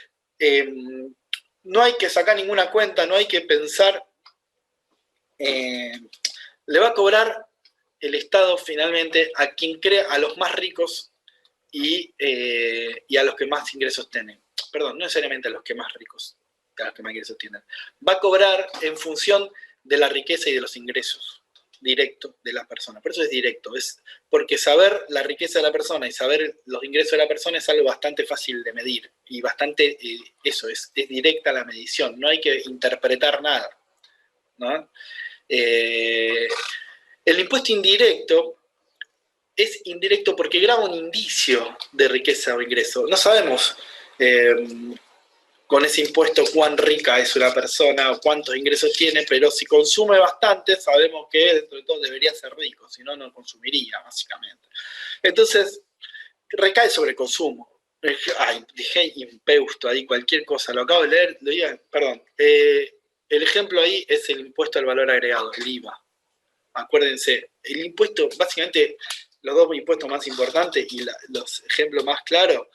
no hay que sacar ninguna cuenta, no hay que pensar, le va a cobrar el Estado finalmente a quien crea, a los más ricos y a los que más ingresos tienen. Perdón, no necesariamente a los que más ricos, a los que más ingresos tienen. Va a cobrar en función de la riqueza y de los ingresos directos de la persona. Por eso es directo, es porque saber la riqueza de la persona y saber los ingresos de la persona es algo bastante fácil de medir y bastante, es directa la medición, no hay que interpretar nada, ¿no? El impuesto indirecto es indirecto porque grava un indicio de riqueza o ingreso. No sabemos con ese impuesto cuán rica es una persona o cuántos ingresos tiene, pero si consume bastante, sabemos que dentro de todo debería ser rico, si no, no consumiría, básicamente. Entonces, recae sobre el consumo. Ay, dije impeusto ahí, cualquier cosa, lo acabo de leer, perdón. El ejemplo ahí es el impuesto al valor agregado, el IVA. Acuérdense, el impuesto, básicamente, los dos impuestos más importantes y los ejemplos más claros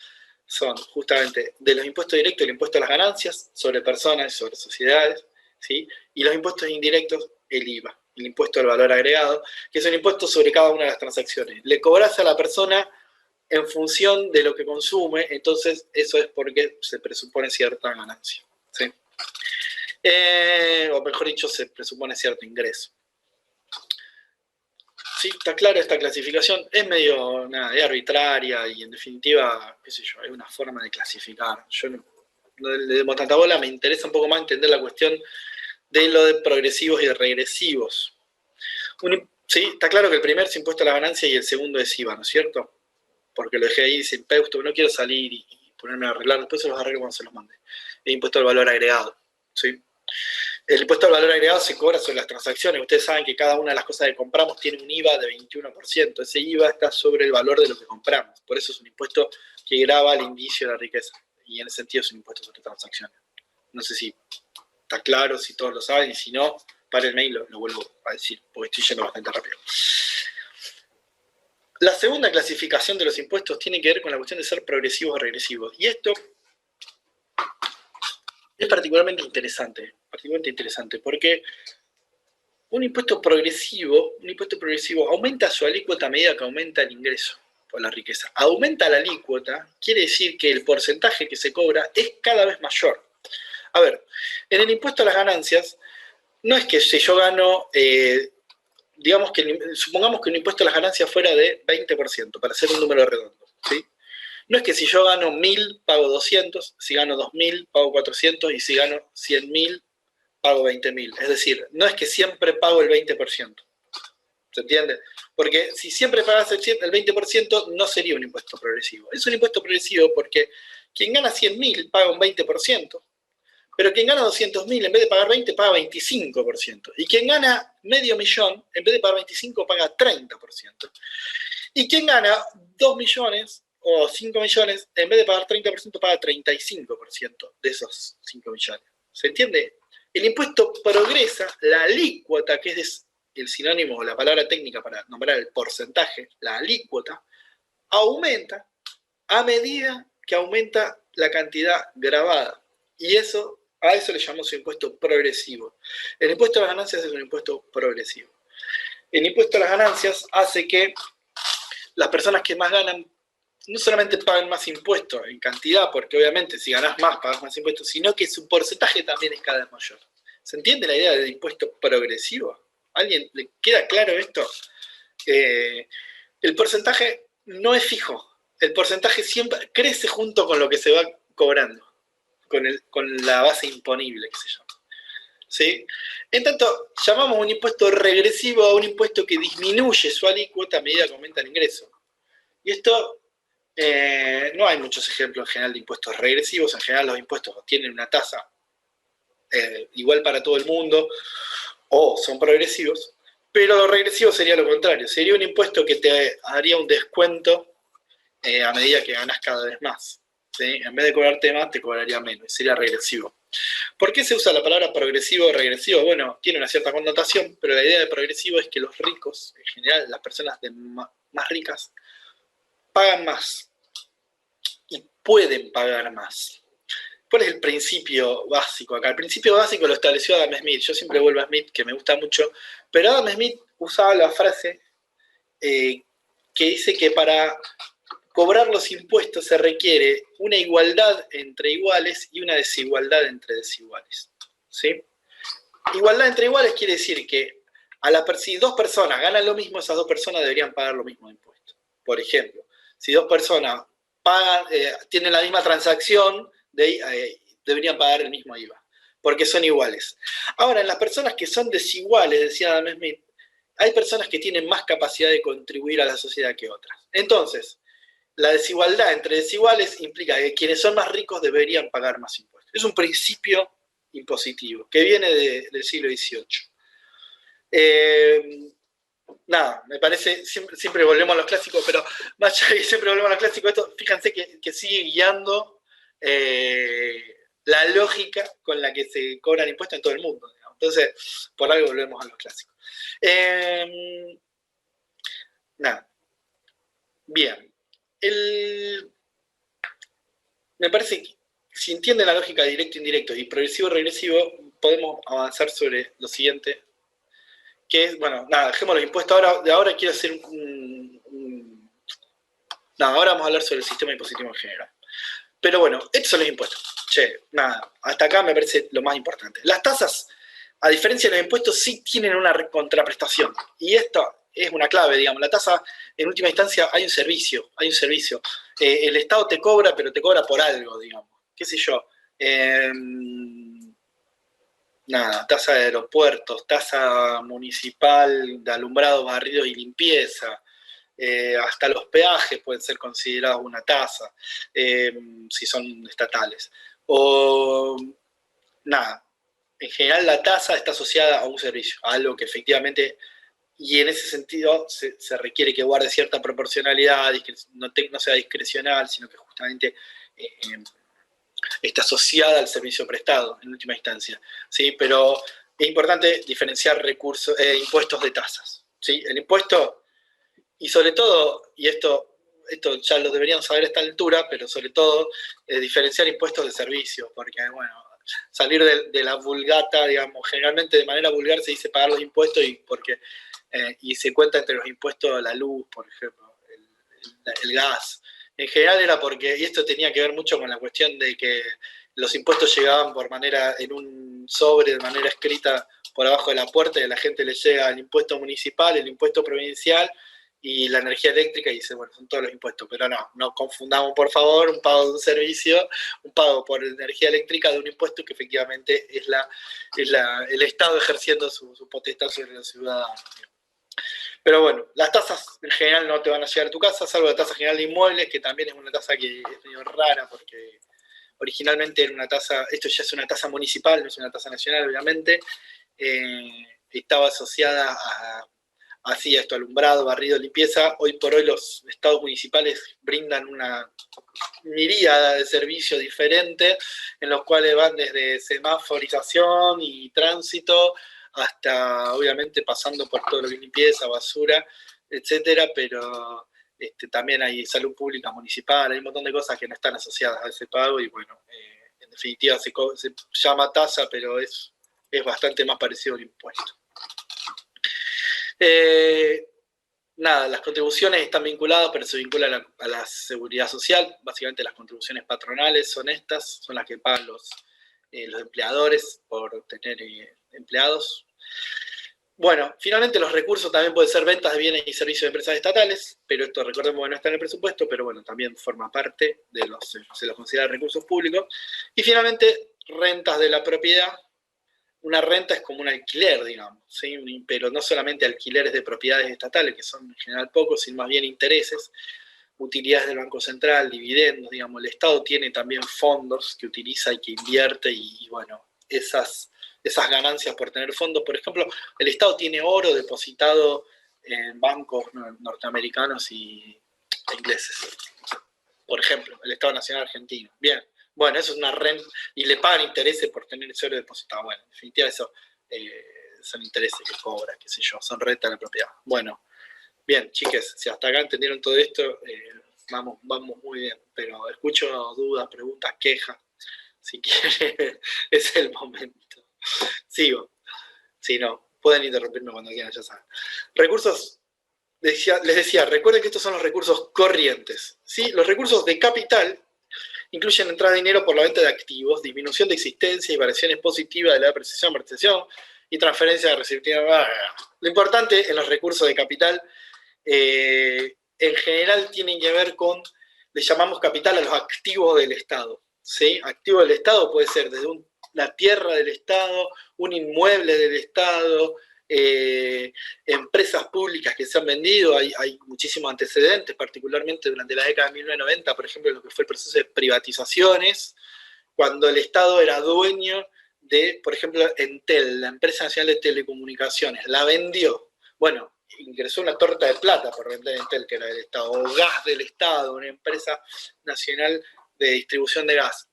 son justamente de los impuestos directos, el impuesto a las ganancias sobre personas y sobre sociedades, ¿sí? Y los impuestos indirectos, el IVA, el impuesto al valor agregado, que es un impuesto sobre cada una de las transacciones. Le cobras a la persona en función de lo que consume, entonces eso es porque se presupone cierta ganancia, ¿sí? O mejor dicho, se presupone cierto ingreso. Sí, está claro esta clasificación, es medio arbitraria y en definitiva, qué sé yo, hay una forma de clasificar. Yo no le demos tanta bola, me interesa un poco más entender la cuestión de lo de progresivos y de regresivos. Sí, está claro que el primero es impuesto a la ganancia y el segundo es IVA, ¿no es cierto? Porque lo dejé ahí sin impuesto, no quiero salir y ponerme a arreglar, después se los arreglo cuando se los mande. El impuesto al valor agregado, ¿sí? El impuesto al valor agregado se cobra sobre las transacciones. Ustedes saben que cada una de las cosas que compramos tiene un IVA de 21%. Ese IVA está sobre el valor de lo que compramos. Por eso es un impuesto que grava el indicio de la riqueza. Y en ese sentido es un impuesto sobre transacciones. No sé si está claro, si todos lo saben. Y si no, párenme y lo vuelvo a decir, porque estoy yendo bastante rápido. La segunda clasificación de los impuestos tiene que ver con la cuestión de ser progresivos o regresivos. Y esto es particularmente interesante porque un impuesto progresivo aumenta su alícuota a medida que aumenta el ingreso. por la riqueza. Aumenta la alícuota, quiere decir que el porcentaje que se cobra es cada vez mayor. A ver, en el impuesto a las ganancias, no es que si yo gano, digamos que, supongamos que un impuesto a las ganancias fuera de 20%, para hacer un número redondo, ¿sí? No es que si yo gano 1.000, pago 200, si gano 2.000, pago 400, y si gano 100.000, pago 20.000. Es decir, no es que siempre pago el 20%. ¿Se entiende? Porque si siempre pagas el 20%, no sería un impuesto progresivo. Es un impuesto progresivo porque quien gana 100.000 paga un 20%, pero quien gana 200.000, en vez de pagar 20, paga 25%. Y quien gana medio millón, en vez de pagar 25, paga 30%. Y quien gana 2 millones o 5 millones, en vez de pagar 30%, paga 35% de esos 5 millones. ¿Se entiende? El impuesto progresa, la alícuota, que es el sinónimo o la palabra técnica para nombrar el porcentaje, la alícuota, aumenta a medida que aumenta la cantidad grabada. Y a eso le llamamos impuesto progresivo. El impuesto a las ganancias es un impuesto progresivo. El impuesto a las ganancias hace que las personas que más ganan no solamente paguen más impuestos en cantidad, porque obviamente si ganás más, pagás más impuestos, sino que su porcentaje también es cada vez mayor. ¿Se entiende la idea del impuesto progresivo? ¿A alguien le queda claro esto? El porcentaje no es fijo. El porcentaje siempre crece junto con lo que se va cobrando, con la base imponible, que se llama. ¿Sí? En tanto, llamamos un impuesto regresivo a un impuesto que disminuye su alícuota a medida que aumenta el ingreso. Y esto, no hay muchos ejemplos en general de impuestos regresivos. En general los impuestos tienen una tasa igual para todo el mundo o son progresivos, pero lo regresivo sería lo contrario. Sería un impuesto que te haría un descuento a medida que ganas cada vez más. ¿Sí? En vez de cobrarte más, te cobraría menos. Sería regresivo. ¿Por qué se usa la palabra progresivo o regresivo? Bueno, tiene una cierta connotación, pero la idea de progresivo es que los ricos, en general, las personas más ricas, pagan más y pueden pagar más. ¿Cuál es el principio básico acá? El principio básico lo estableció Adam Smith. Yo siempre vuelvo a Smith, que me gusta mucho, pero Adam Smith usaba la frase que dice que para cobrar los impuestos se requiere una igualdad entre iguales y una desigualdad entre desiguales. ¿Sí? Igualdad entre iguales quiere decir que si dos personas ganan lo mismo, esas dos personas deberían pagar lo mismo de impuestos. Por ejemplo, si dos personas tienen la misma transacción, deberían pagar el mismo IVA, porque son iguales. Ahora, en las personas que son desiguales, decía Adam Smith, hay personas que tienen más capacidad de contribuir a la sociedad que otras. Entonces, la desigualdad entre desiguales implica que quienes son más ricos deberían pagar más impuestos. Es un principio impositivo que viene del siglo XVIII. Nada, me parece, siempre volvemos a los clásicos, pero más allá de que siempre volvemos a los clásicos, esto, fíjense que sigue guiando la lógica con la que se cobran impuestos en todo el mundo, digamos. Entonces, por algo volvemos a los clásicos. Nada. Bien. Me parece que si entienden la lógica de directo e indirecto y progresivo-regresivo, podemos avanzar sobre lo siguiente, que es, bueno, nada, dejemos los impuestos ahora quiero hacer nada, ahora vamos a hablar sobre el sistema impositivo en general. Pero bueno, estos son los impuestos. Nada, hasta acá me parece lo más importante. Las tasas, a diferencia de los impuestos, sí tienen una contraprestación. Y esto es una clave, digamos. La tasa, en última instancia, hay un servicio. El Estado te cobra, pero te cobra por algo, digamos. ¿Qué sé yo? Nada, tasa de aeropuertos, tasa municipal de alumbrado, barrido y limpieza. Hasta los peajes pueden ser considerados una tasa, si son estatales. O nada, en general la tasa está asociada a un servicio, a algo que efectivamente, y en ese sentido se requiere que guarde cierta proporcionalidad, no sea discrecional, sino que justamente está asociada al servicio prestado, en última instancia. ¿Sí? Pero es importante diferenciar impuestos de tasas. ¿Sí? El impuesto, y sobre todo, y esto ya lo deberían saber a esta altura, pero sobre todo diferenciar impuestos de servicios, porque bueno, salir de la vulgata, digamos, generalmente de manera vulgar se dice pagar los impuestos y se cuenta entre los impuestos a la luz, por ejemplo, el gas. En general era porque, y esto tenía que ver mucho con la cuestión de que los impuestos llegaban por manera, en un sobre de manera escrita por abajo de la puerta, y a la gente le llega el impuesto municipal, el impuesto provincial y la energía eléctrica, y dice, bueno, son todos los impuestos, pero no confundamos, por favor, un pago de un servicio, un pago por energía eléctrica de un impuesto que efectivamente es el Estado ejerciendo su potestad sobre la ciudad. Pero bueno, las tasas en general no te van a llegar a tu casa, salvo la tasa general de inmuebles, que también es una tasa que es medio rara, porque originalmente era una tasa, esto ya es una tasa municipal, no es una tasa nacional, obviamente, estaba asociada a esto, alumbrado, barrido, limpieza. Hoy por hoy los estados municipales brindan una miríada de servicios diferentes, en los cuales van desde semaforización y tránsito, hasta obviamente pasando por todo lo que es limpieza, basura, etcétera, pero también hay salud pública municipal, hay un montón de cosas que no están asociadas a ese pago, y bueno, en definitiva se llama tasa, pero es bastante más parecido al impuesto. Nada, las contribuciones están vinculadas, pero se vinculan a la seguridad social. Básicamente las contribuciones patronales son estas, son las que pagan los empleadores por tener empleados. Bueno, finalmente los recursos también pueden ser ventas de bienes y servicios de empresas estatales, pero esto recordemos que no está en el presupuesto, pero bueno, también forma parte se los considera recursos públicos. Y finalmente, rentas de la propiedad. Una renta es como un alquiler, digamos, ¿sí? Pero no solamente alquileres de propiedades estatales, que son en general pocos, sino más bien intereses, utilidades del Banco Central, dividendos, digamos. El Estado tiene también fondos que utiliza y que invierte, y bueno, esas ganancias por tener fondos. Por ejemplo, el Estado tiene oro depositado en bancos norteamericanos e ingleses. Por ejemplo, el Estado Nacional Argentino. Bien. Bueno, eso es una renta, y le pagan intereses por tener ese oro depositado. Bueno, en definitiva eso son intereses que cobra, qué sé yo, son renta de la propiedad. Bueno, bien, chiques, si hasta acá entendieron todo esto, vamos muy bien, pero escucho dudas, preguntas, quejas, si quieren, es el momento. Sigo, si no, pueden interrumpirme cuando quieran, ya saben. Recursos, les decía, recuerden que estos son los recursos corrientes, ¿sí? Los recursos de capital incluyen entrada de dinero por la venta de activos, disminución de existencia y variaciones positivas de la depreciación, amortización y transferencia de receptividad. Lo importante en los recursos de capital, en general, tienen que ver con, le llamamos capital a los activos del Estado, ¿sí? Activo del Estado puede ser desde la tierra del Estado, un inmueble del Estado, empresas públicas que se han vendido. Hay muchísimos antecedentes, particularmente durante la década de 1990, por ejemplo, lo que fue el proceso de privatizaciones, cuando el Estado era dueño de, por ejemplo, Entel, la empresa nacional de telecomunicaciones, la vendió. Bueno, ingresó una torta de plata por vender Entel, que era del Estado, o Gas del Estado, una empresa nacional de distribución de gas.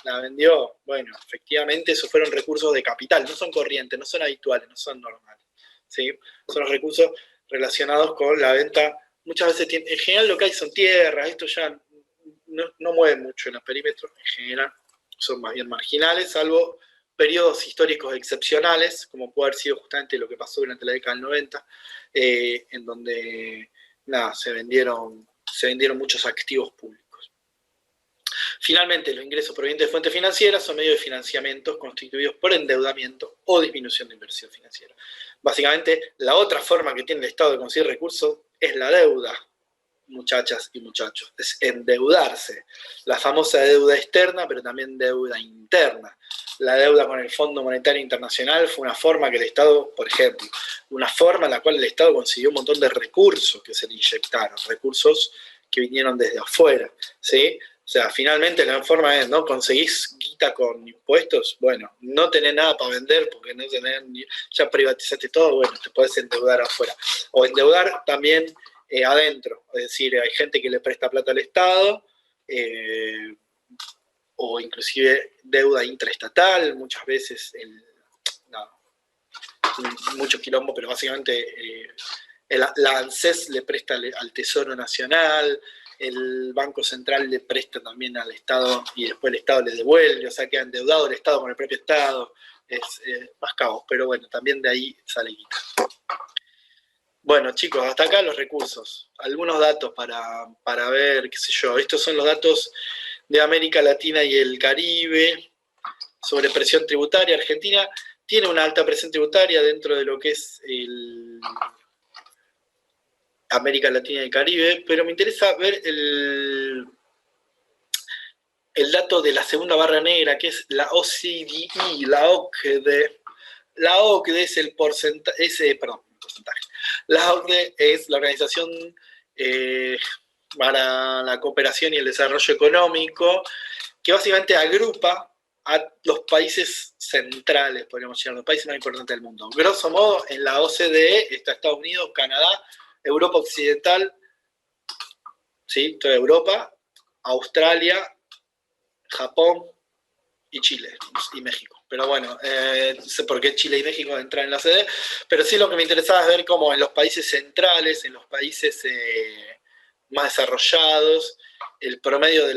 La vendió. Bueno, efectivamente esos fueron recursos de capital, no son corrientes, no son habituales, no son normales, ¿sí? Son los recursos relacionados con la venta. Muchas veces, en general lo que hay son tierras, esto ya no mueve mucho en los perímetros, en general son más bien marginales, salvo periodos históricos excepcionales, como puede haber sido justamente lo que pasó durante la década del 90, en donde se vendieron muchos activos públicos. Finalmente, los ingresos provenientes de fuentes financieras son medios de financiamiento constituidos por endeudamiento o disminución de inversión financiera. Básicamente, la otra forma que tiene el Estado de conseguir recursos es la deuda, muchachas y muchachos, es endeudarse. La famosa deuda externa, pero también deuda interna. La deuda con el Fondo Monetario Internacional fue una forma que el Estado, por ejemplo, una forma en la cual el Estado consiguió un montón de recursos que se le inyectaron, recursos que vinieron desde afuera, ¿sí? O sea, finalmente la forma es, ¿no? Conseguís guita con impuestos, bueno, no tenés nada para vender porque no tenés, ya privatizaste todo, bueno, te podés endeudar afuera. O endeudar también adentro, es decir, hay gente que le presta plata al Estado, o inclusive deuda intraestatal, muchas veces, mucho quilombo, pero básicamente la ANSES le presta al Tesoro Nacional, el Banco Central le presta también al Estado y después el Estado le devuelve, o sea, queda endeudado el Estado con el propio Estado, es más caos, pero bueno, también de ahí sale guita. Bueno, chicos, hasta acá los recursos. Algunos datos para ver, qué sé yo. Estos son los datos de América Latina y el Caribe sobre presión tributaria. Argentina tiene una alta presión tributaria dentro de lo que es América Latina y el Caribe, pero me interesa ver el dato de la segunda barra negra, que es la OCDE, la OCDE. La OCDE es el porcentaje, La OCDE es la Organización para la Cooperación y el Desarrollo Económico, que básicamente agrupa a los países centrales, podríamos decir, los países más importantes del mundo. Grosso modo, en la OCDE está Estados Unidos, Canadá, Europa Occidental, ¿sí? Toda Europa, Australia, Japón y Chile y México. Pero bueno, no sé por qué Chile y México entran en la OCDE, pero sí lo que me interesaba es ver cómo en los países centrales, en los países más desarrollados, el promedio de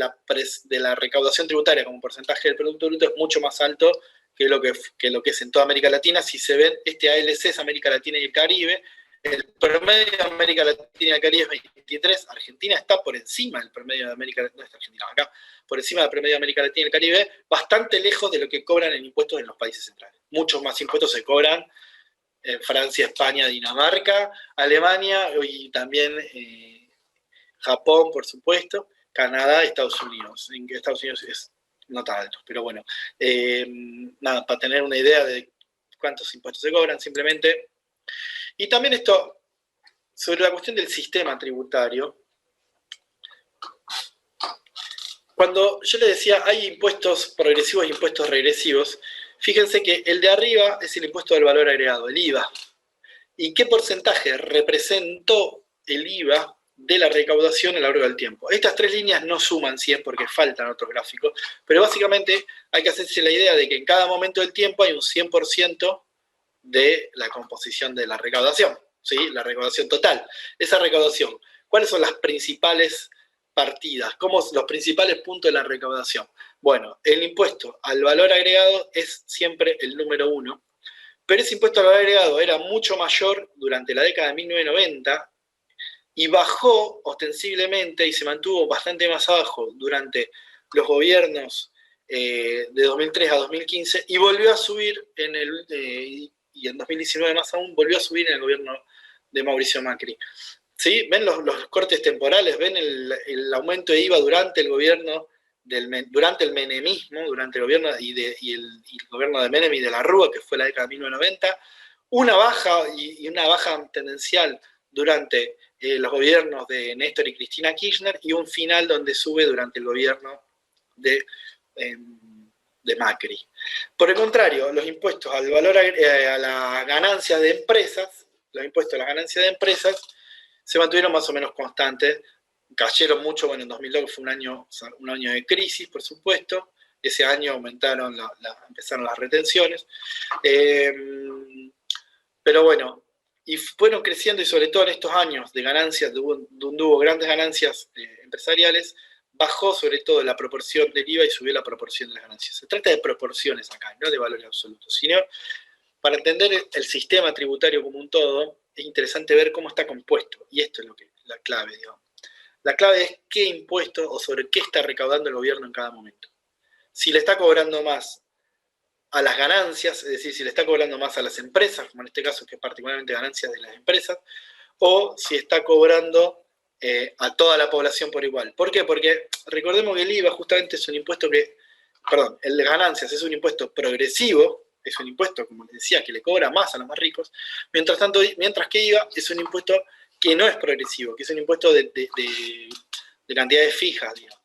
la recaudación tributaria como porcentaje del Producto Bruto es mucho más alto que lo que es en toda América Latina. Si se ven, este ALC es América Latina y el Caribe. El promedio de América Latina y el Caribe es 23. Argentina está por encima del promedio de América Latina. No está Argentina, acá, por encima del promedio de América Latina y el Caribe, bastante lejos de lo que cobran en impuestos en los países centrales. Muchos más impuestos se cobran en Francia, España, Dinamarca, Alemania y también Japón, por supuesto, Canadá y Estados Unidos. En Estados Unidos es no tan alto, pero bueno, nada, para tener una idea de cuántos impuestos se cobran, simplemente. Y también esto, sobre la cuestión del sistema tributario, cuando yo les decía hay impuestos progresivos y impuestos regresivos, fíjense que el de arriba es el impuesto del valor agregado, el IVA. ¿Y qué porcentaje representó el IVA de la recaudación a lo largo del tiempo? Estas tres líneas no suman 100 porque faltan otros gráficos, pero básicamente hay que hacerse la idea de que en cada momento del tiempo hay un 100% de la composición de la recaudación, ¿sí? La recaudación total. Esa recaudación, ¿cuáles son las principales partidas? ¿Cómo son los principales puntos de la recaudación? Bueno, el impuesto al valor agregado es siempre el número 1, pero ese impuesto al valor agregado era mucho mayor durante la década de 1990 y bajó ostensiblemente y se mantuvo bastante más abajo durante los gobiernos de 2003 a 2015 y volvió a subir y en 2019 más aún volvió a subir en el gobierno de Mauricio Macri. ¿Sí? ¿Ven los cortes temporales? ¿Ven el aumento de IVA durante el gobierno, durante el menemismo, durante el gobierno y el gobierno de Menem y de la Rúa, que fue la década de 1990? Una baja y una baja tendencial durante los gobiernos de Néstor y Cristina Kirchner y un final donde sube durante el gobierno de Macri. Por el contrario, los impuestos al valor a las ganancias de empresas, los impuestos a las ganancias de empresas se mantuvieron más o menos constantes, cayeron mucho, bueno, en 2002 fue un año de crisis, por supuesto, ese año empezaron las retenciones, pero bueno, y fueron creciendo y sobre todo en estos años de ganancias, donde hubo grandes ganancias empresariales, bajó sobre todo la proporción del IVA y subió la proporción de las ganancias. Se trata de proporciones acá, no de valores absolutos, sino para entender el sistema tributario como un todo, es interesante ver cómo está compuesto, y esto es la clave, digamos. La clave es qué impuesto o sobre qué está recaudando el gobierno en cada momento. Si le está cobrando más a las ganancias, es decir, si le está cobrando más a las empresas, como en este caso que es particularmente ganancias de las empresas, o si está cobrando a toda la población por igual. ¿Por qué? Porque recordemos que el IVA justamente es un impuesto el de ganancias es un impuesto progresivo, es un impuesto, como les decía, que le cobra más a los más ricos, mientras que IVA es un impuesto que no es progresivo, que es un impuesto de cantidades fijas, digamos,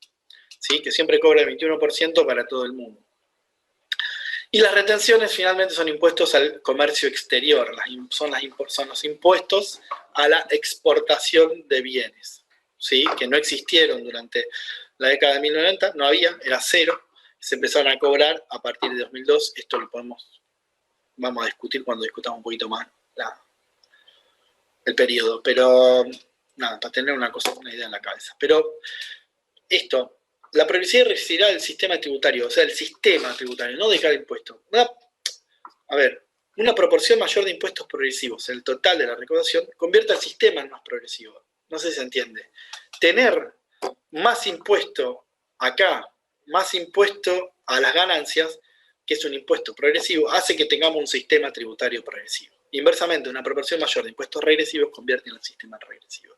¿sí? Que siempre cobra el 21% para todo el mundo. Y las retenciones finalmente son impuestos al comercio exterior, son los impuestos a la exportación de bienes, ¿sí? Que no existieron durante la década de 1990, no había, era cero, se empezaron a cobrar a partir de 2002, esto vamos a discutir cuando discutamos un poquito más el periodo, pero nada, para tener una idea en la cabeza. Pero esto, la progresividad residirá del sistema tributario, o sea, el sistema tributario, no de cada impuesto. A ver, una proporción mayor de impuestos progresivos, el total de la recaudación, convierte al sistema en más progresivo. No sé si se entiende. Tener más impuesto acá, más impuesto a las ganancias, que es un impuesto progresivo, hace que tengamos un sistema tributario progresivo. Inversamente, una proporción mayor de impuestos regresivos convierte en el sistema regresivo.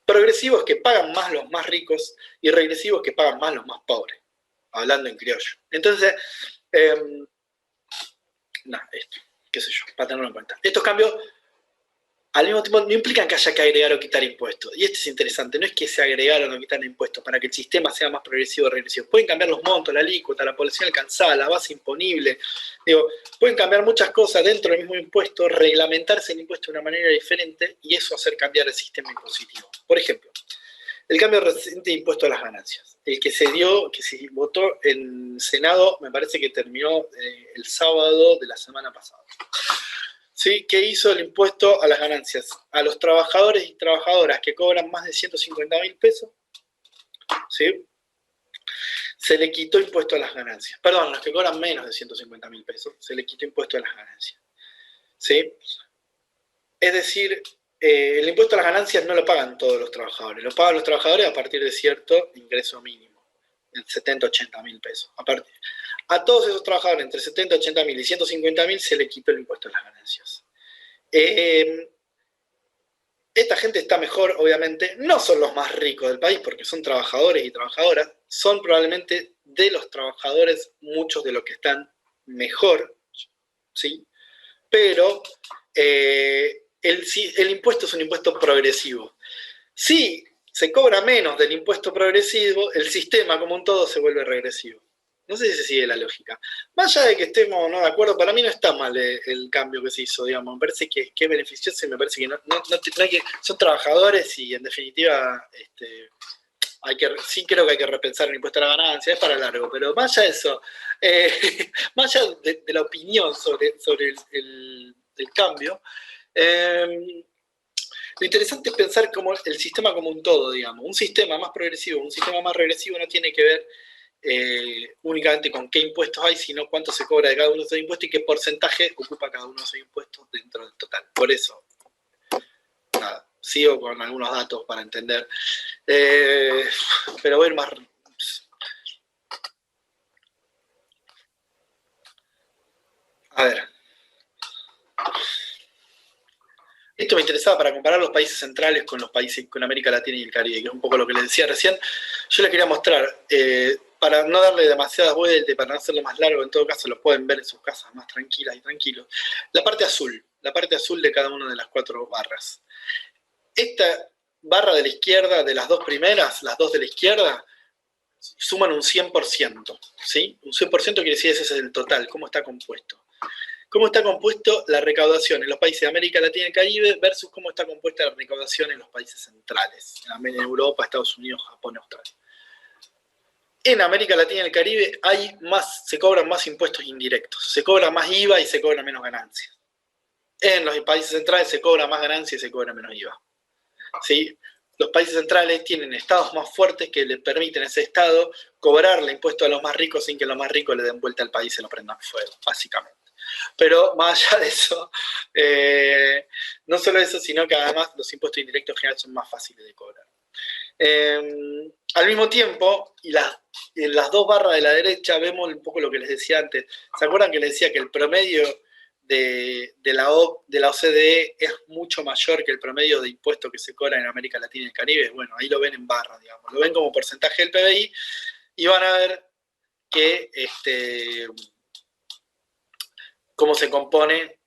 Progresivos que pagan más los más ricos y regresivos que pagan más los más pobres, hablando en criollo. Entonces, esto, qué sé yo, para tenerlo en cuenta. Estos cambios, al mismo tiempo, no implican que haya que agregar o quitar impuestos. Y esto es interesante, no es que se agregaron o quitaron impuestos para que el sistema sea más progresivo o regresivo. Pueden cambiar los montos, la alícuota, la población alcanzada, la base imponible. Digo, pueden cambiar muchas cosas dentro del mismo impuesto, reglamentarse el impuesto de una manera diferente y eso hacer cambiar el sistema impositivo. Por ejemplo, el cambio reciente de impuesto a las ganancias. El que se votó en Senado, me parece que terminó el sábado de la semana pasada. ¿Sí? ¿Qué hizo el impuesto a las ganancias? A los trabajadores y trabajadoras que cobran más de 150.000 pesos, ¿sí? Se le quitó impuesto a las ganancias. Perdón, los que cobran menos de 150.000 pesos, se le quitó impuesto a las ganancias. ¿Sí? Es decir, el impuesto a las ganancias no lo pagan todos los trabajadores, lo pagan los trabajadores a partir de cierto ingreso mínimo, de 70, 80.000 pesos. A todos esos trabajadores entre 70, 80.000 y 150.000 se le quitó el impuesto a las ganancias. Esta gente está mejor, obviamente, no son los más ricos del país porque son trabajadores y trabajadoras, son probablemente de los trabajadores muchos de los que están mejor, ¿sí? Pero el impuesto es un impuesto progresivo. Si se cobra menos del impuesto progresivo, el sistema como un todo se vuelve regresivo. No sé si se sigue la lógica. Más allá de que estemos no de acuerdo, para mí no está mal el cambio que se hizo, digamos. Me parece que es beneficioso y me parece que no hay que, son trabajadores y en definitiva sí creo que hay que repensar el impuesto a la ganancia, es para largo, pero más allá de eso, más allá de la opinión sobre el cambio, lo interesante es pensar como el sistema como un todo, digamos. Un sistema más progresivo, un sistema más regresivo no tiene que ver únicamente con qué impuestos hay, sino cuánto se cobra de cada uno de esos impuestos y qué porcentaje ocupa cada uno de esos impuestos dentro del total. Por eso, nada, sigo con algunos datos para entender. Pero voy a ir más... A ver. Esto me interesaba para comparar los países centrales con los países, con América Latina y el Caribe, que es un poco lo que les decía recién. Yo les quería mostrar, para no darle demasiadas vueltas, para no hacerlo más largo, en todo caso lo pueden ver en sus casas más tranquilas y tranquilos. La parte azul de cada una de las 4 barras. Esta barra de la izquierda, de las 2 primeras, las 2 de la izquierda, suman un 100%, ¿sí? Un 100% quiere decir ese es el total, cómo está compuesto. Cómo está compuesto la recaudación en los países de América Latina y el Caribe versus cómo está compuesta la recaudación en los países centrales, en Europa, Estados Unidos, Japón, Australia. En América Latina y el Caribe se cobran más impuestos indirectos, se cobra más IVA y se cobra menos ganancias. En los países centrales se cobra más ganancias y se cobra menos IVA. ¿Sí? Los países centrales tienen estados más fuertes que le permiten a ese estado cobrarle impuestos a los más ricos sin que los más ricos le den vuelta al país y se lo prendan fuego, básicamente. Pero más allá de eso, no solo eso, sino que además los impuestos indirectos en general son más fáciles de cobrar. Al mismo tiempo, en las 2 barras de la derecha vemos un poco lo que les decía antes. ¿Se acuerdan que les decía que el promedio de la OCDE es mucho mayor que el promedio de impuestos que se cobra en América Latina y el Caribe? Bueno, ahí lo ven en barra, digamos. Lo ven como porcentaje del PBI y van a ver que cómo se compone,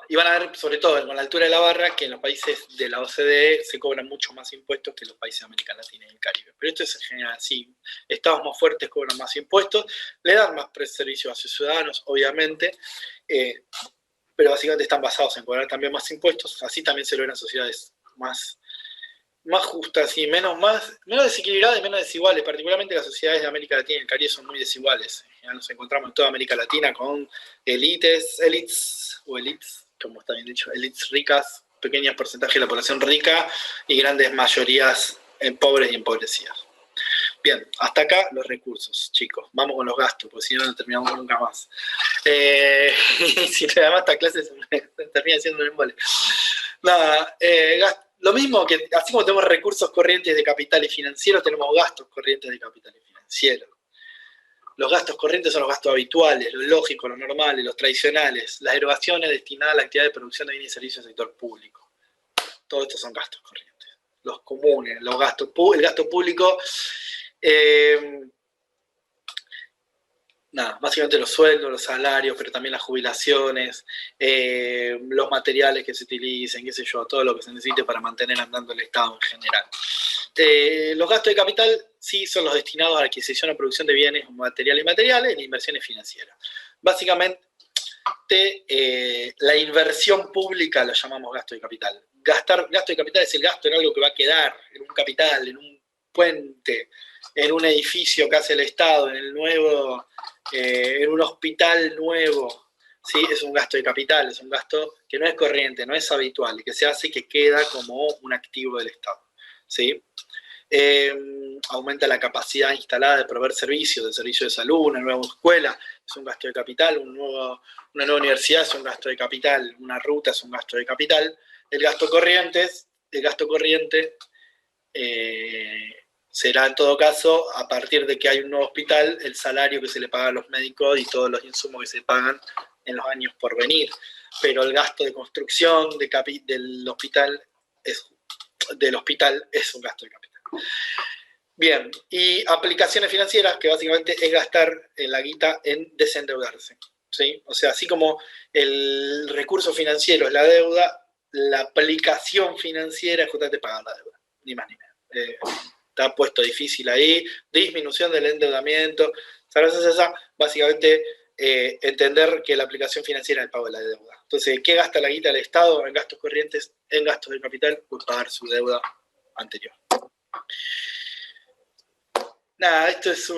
y van a ver sobre todo con la altura de la barra que en los países de la OCDE se cobran mucho más impuestos que en los países de América Latina y el Caribe. Pero esto es en general así. Estados más fuertes cobran más impuestos, le dan más servicios a sus ciudadanos, obviamente, pero básicamente están basados en cobrar también más impuestos. Así también se logran sociedades más justas y menos desequilibradas y menos desiguales. Particularmente las sociedades de América Latina y el Caribe son muy desiguales. Ya nos encontramos en toda América Latina con elites, como está bien dicho, elites ricas, pequeños porcentajes de la población rica y grandes mayorías pobres y empobrecidas. Bien, hasta acá los recursos, chicos. Vamos con los gastos, porque si no, no terminamos nunca más. Si además esta clase se termina siendo un embole. Nada, lo mismo que, así como tenemos recursos corrientes de capital y financieros, tenemos gastos corrientes de capital y financieros. Los gastos corrientes son los gastos habituales, los lógicos, los normales, los tradicionales, las erogaciones destinadas a la actividad de producción de bienes y servicios del sector público. Todos estos son gastos corrientes. Los comunes, los gastos, el gasto público, básicamente los sueldos, los salarios, pero también las jubilaciones, los materiales que se utilicen, qué sé yo, todo lo que se necesite para mantener andando el Estado en general. Los gastos de capital sí son los destinados a la adquisición o producción de bienes materiales y inmateriales e inversiones financieras. Básicamente, la inversión pública lo llamamos gasto de capital. Gasto de capital es el gasto en algo que va a quedar, en un capital, en un puente, en un edificio que hace el Estado, en un hospital nuevo. ¿Sí? Es un gasto de capital, es un gasto que no es corriente, no es habitual, y que se hace y que queda como un activo del Estado. ¿Sí? Aumenta la capacidad instalada de proveer servicios de salud, una nueva escuela es un gasto de capital, una nueva universidad es un gasto de capital, una ruta es un gasto de capital. El gasto corriente será en todo caso, a partir de que hay un nuevo hospital, el salario que se le paga a los médicos y todos los insumos que se pagan en los años por venir. Pero el gasto de construcción del hospital es un gasto de capital. Bien, y aplicaciones financieras, que básicamente es gastar la guita en desendeudarse. ¿Sí? O sea, así como el recurso financiero es la deuda, la aplicación financiera es justamente pagar la deuda, ni más ni menos. Está puesto difícil ahí, disminución del endeudamiento, básicamente entender que la aplicación financiera es el pago de la deuda. Entonces, ¿qué gasta la guita del Estado en gastos corrientes, en gastos de capital? Pues pagar su deuda anterior. Nada, esto es es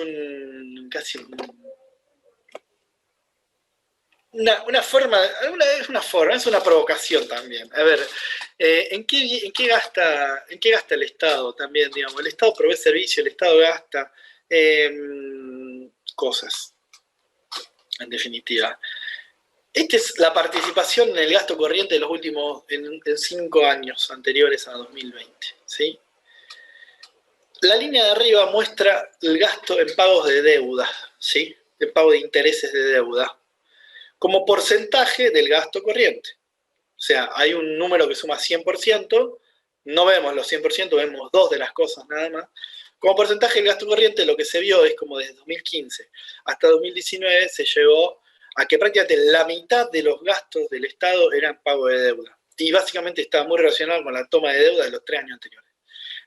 una provocación también. A ver, ¿en qué gasta el Estado también, digamos? El Estado provee servicios, el Estado gasta cosas, en definitiva. Esta es la participación en el gasto corriente de los últimos, en 5 años anteriores a 2020, ¿sí? La línea de arriba muestra el gasto en pagos de deuda, ¿sí? En pago de intereses de deuda, como porcentaje del gasto corriente. O sea, hay un número que suma 100%, no vemos los 100%, vemos 2 de las cosas nada más. Como porcentaje del gasto corriente, lo que se vio es como desde 2015 hasta 2019 se llegó a que prácticamente la mitad de los gastos del Estado eran pago de deuda. Y básicamente está muy relacionado con la toma de deuda de los 3 años anteriores.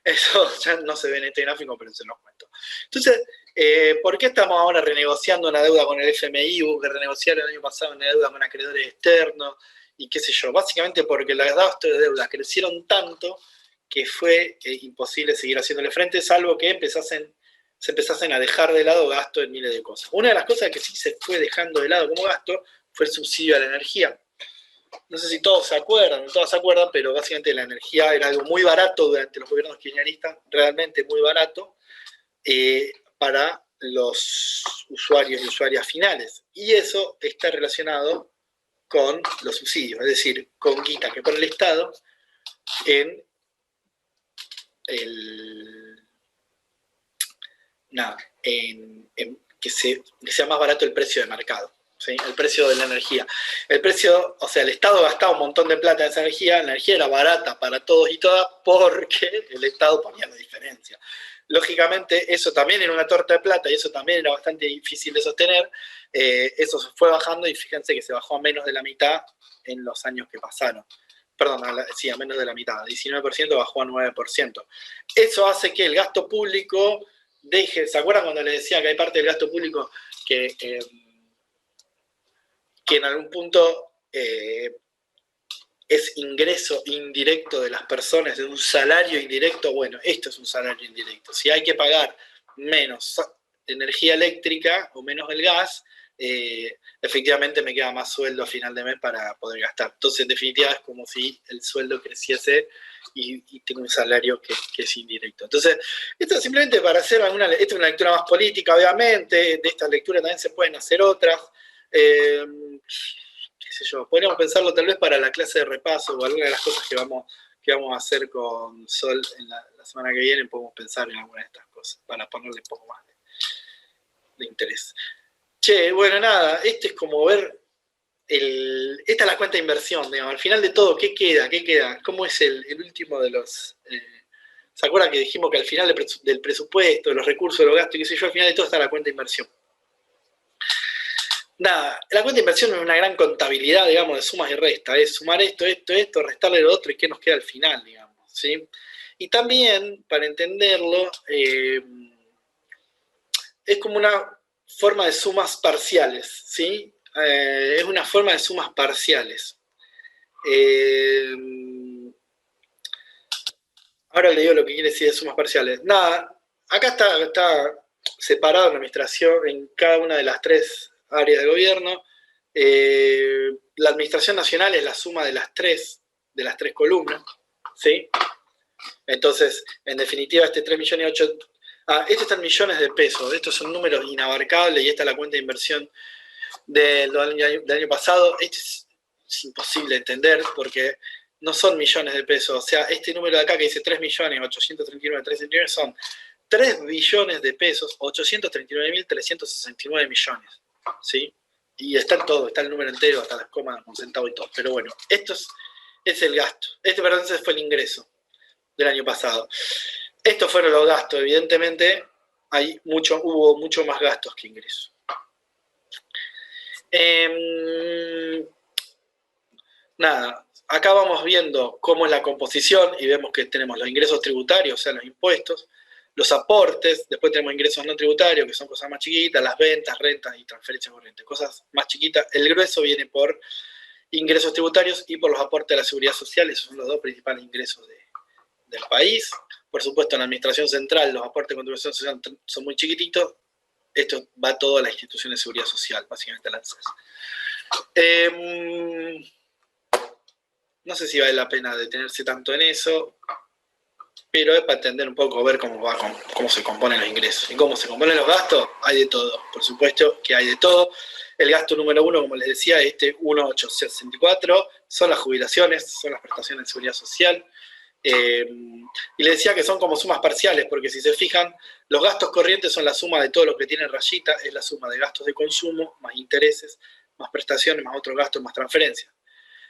Eso ya no se ve en este gráfico, pero se los cuento. Entonces, ¿por qué estamos ahora renegociando una deuda con el FMI? Hubo que renegociar el año pasado una deuda con acreedores externos y qué sé yo. Básicamente porque los gastos de deuda crecieron tanto que fue imposible seguir haciéndole frente, salvo que se empezasen a dejar de lado gasto en miles de cosas. Una de las cosas que sí se fue dejando de lado como gasto fue el subsidio a la energía. No sé si todos se acuerdan, pero básicamente la energía era algo muy barato durante los gobiernos kirchneristas, realmente muy barato, para los usuarios y usuarias finales. Y eso está relacionado con los subsidios, es decir, con guita que pone el Estado en que sea más barato el precio de mercado. ¿Sí? El precio de la energía. El Estado gastaba un montón de plata en esa energía, la energía era barata para todos y todas porque el Estado ponía la diferencia. Lógicamente, eso también era una torta de plata y eso también era bastante difícil de sostener. Eso se fue bajando y fíjense que se bajó a menos de la mitad en los años que pasaron. Perdón, a menos de la mitad, 19% bajó a 9%. Eso hace que el gasto público ¿se acuerdan cuando les decía que hay parte del gasto público que en algún punto es ingreso indirecto de las personas, de un salario indirecto? Bueno, esto es un salario indirecto. Si hay que pagar menos energía eléctrica o menos el gas, efectivamente me queda más sueldo a final de mes para poder gastar. Entonces, en definitiva, es como si el sueldo creciese y tengo un salario que es indirecto. Entonces, esto es simplemente para hacer esta es una lectura más política, obviamente. De esta lectura también se pueden hacer otras. Qué sé yo, podríamos pensarlo tal vez para la clase de repaso o alguna de las cosas que vamos a hacer con Sol en la semana que viene. Podemos pensar en alguna de estas cosas para ponerle un poco más de interés. Che, bueno, nada, este es como ver esta es la cuenta de inversión, digamos. Al final de todo, ¿qué queda? ¿Cómo es el último de los... ¿se acuerdan que dijimos que al final del presupuesto, de los recursos, de los gastos, y qué sé yo, al final de todo está la cuenta de inversión? Nada, la cuenta de inversión es una gran contabilidad, digamos, de sumas y restas. Es sumar esto, restarle lo otro y qué nos queda al final, digamos, ¿sí? Y también, para entenderlo, es como una forma de sumas parciales, ¿sí? Es una forma de sumas parciales. Ahora le digo lo que quiere decir de sumas parciales. Nada, acá está separado la administración en cada una de las 3 áreas de gobierno. La administración nacional es la suma de las tres columnas, ¿sí? Entonces, en definitiva, este 3 millones y 8... este está en millones de pesos. Estos son números inabarcables y esta es la cuenta de inversión del año pasado. Este es imposible de entender porque no son millones de pesos. O sea, este número de acá que dice 3.839.369 son 3 billones de pesos, 839.369 millones. ¿Sí? Y está todo, está el número entero, hasta las comas, un centavo y todo. Pero bueno, esto es el gasto. Perdón, ese fue el ingreso del año pasado. Estos fueron los gastos. Evidentemente, hubo mucho más gastos que ingresos. Nada, acá vamos viendo cómo es la composición y vemos que tenemos los ingresos tributarios, o sea, los impuestos, los aportes, después tenemos ingresos no tributarios, que son cosas más chiquitas, las ventas, rentas y transferencias corrientes, cosas más chiquitas. El grueso viene por ingresos tributarios y por los aportes a la seguridad social. Esos son los 2 principales ingresos del país. Por supuesto, en la administración central los aportes de contribución social son muy chiquititos. Esto va todo a la institución de seguridad social, básicamente a la ANSES. No sé si vale la pena detenerse tanto en eso, pero es para entender un poco, ver cómo se componen los ingresos. ¿Y cómo se componen los gastos? Hay de todo, por supuesto que hay de todo. El gasto número 1, como les decía, 1.864, son las jubilaciones, son las prestaciones de seguridad social. Y les decía que son como sumas parciales, porque si se fijan, los gastos corrientes son la suma de todo lo que tiene rayita, es la suma de gastos de consumo, más intereses, más prestaciones, más otros gastos, más transferencias.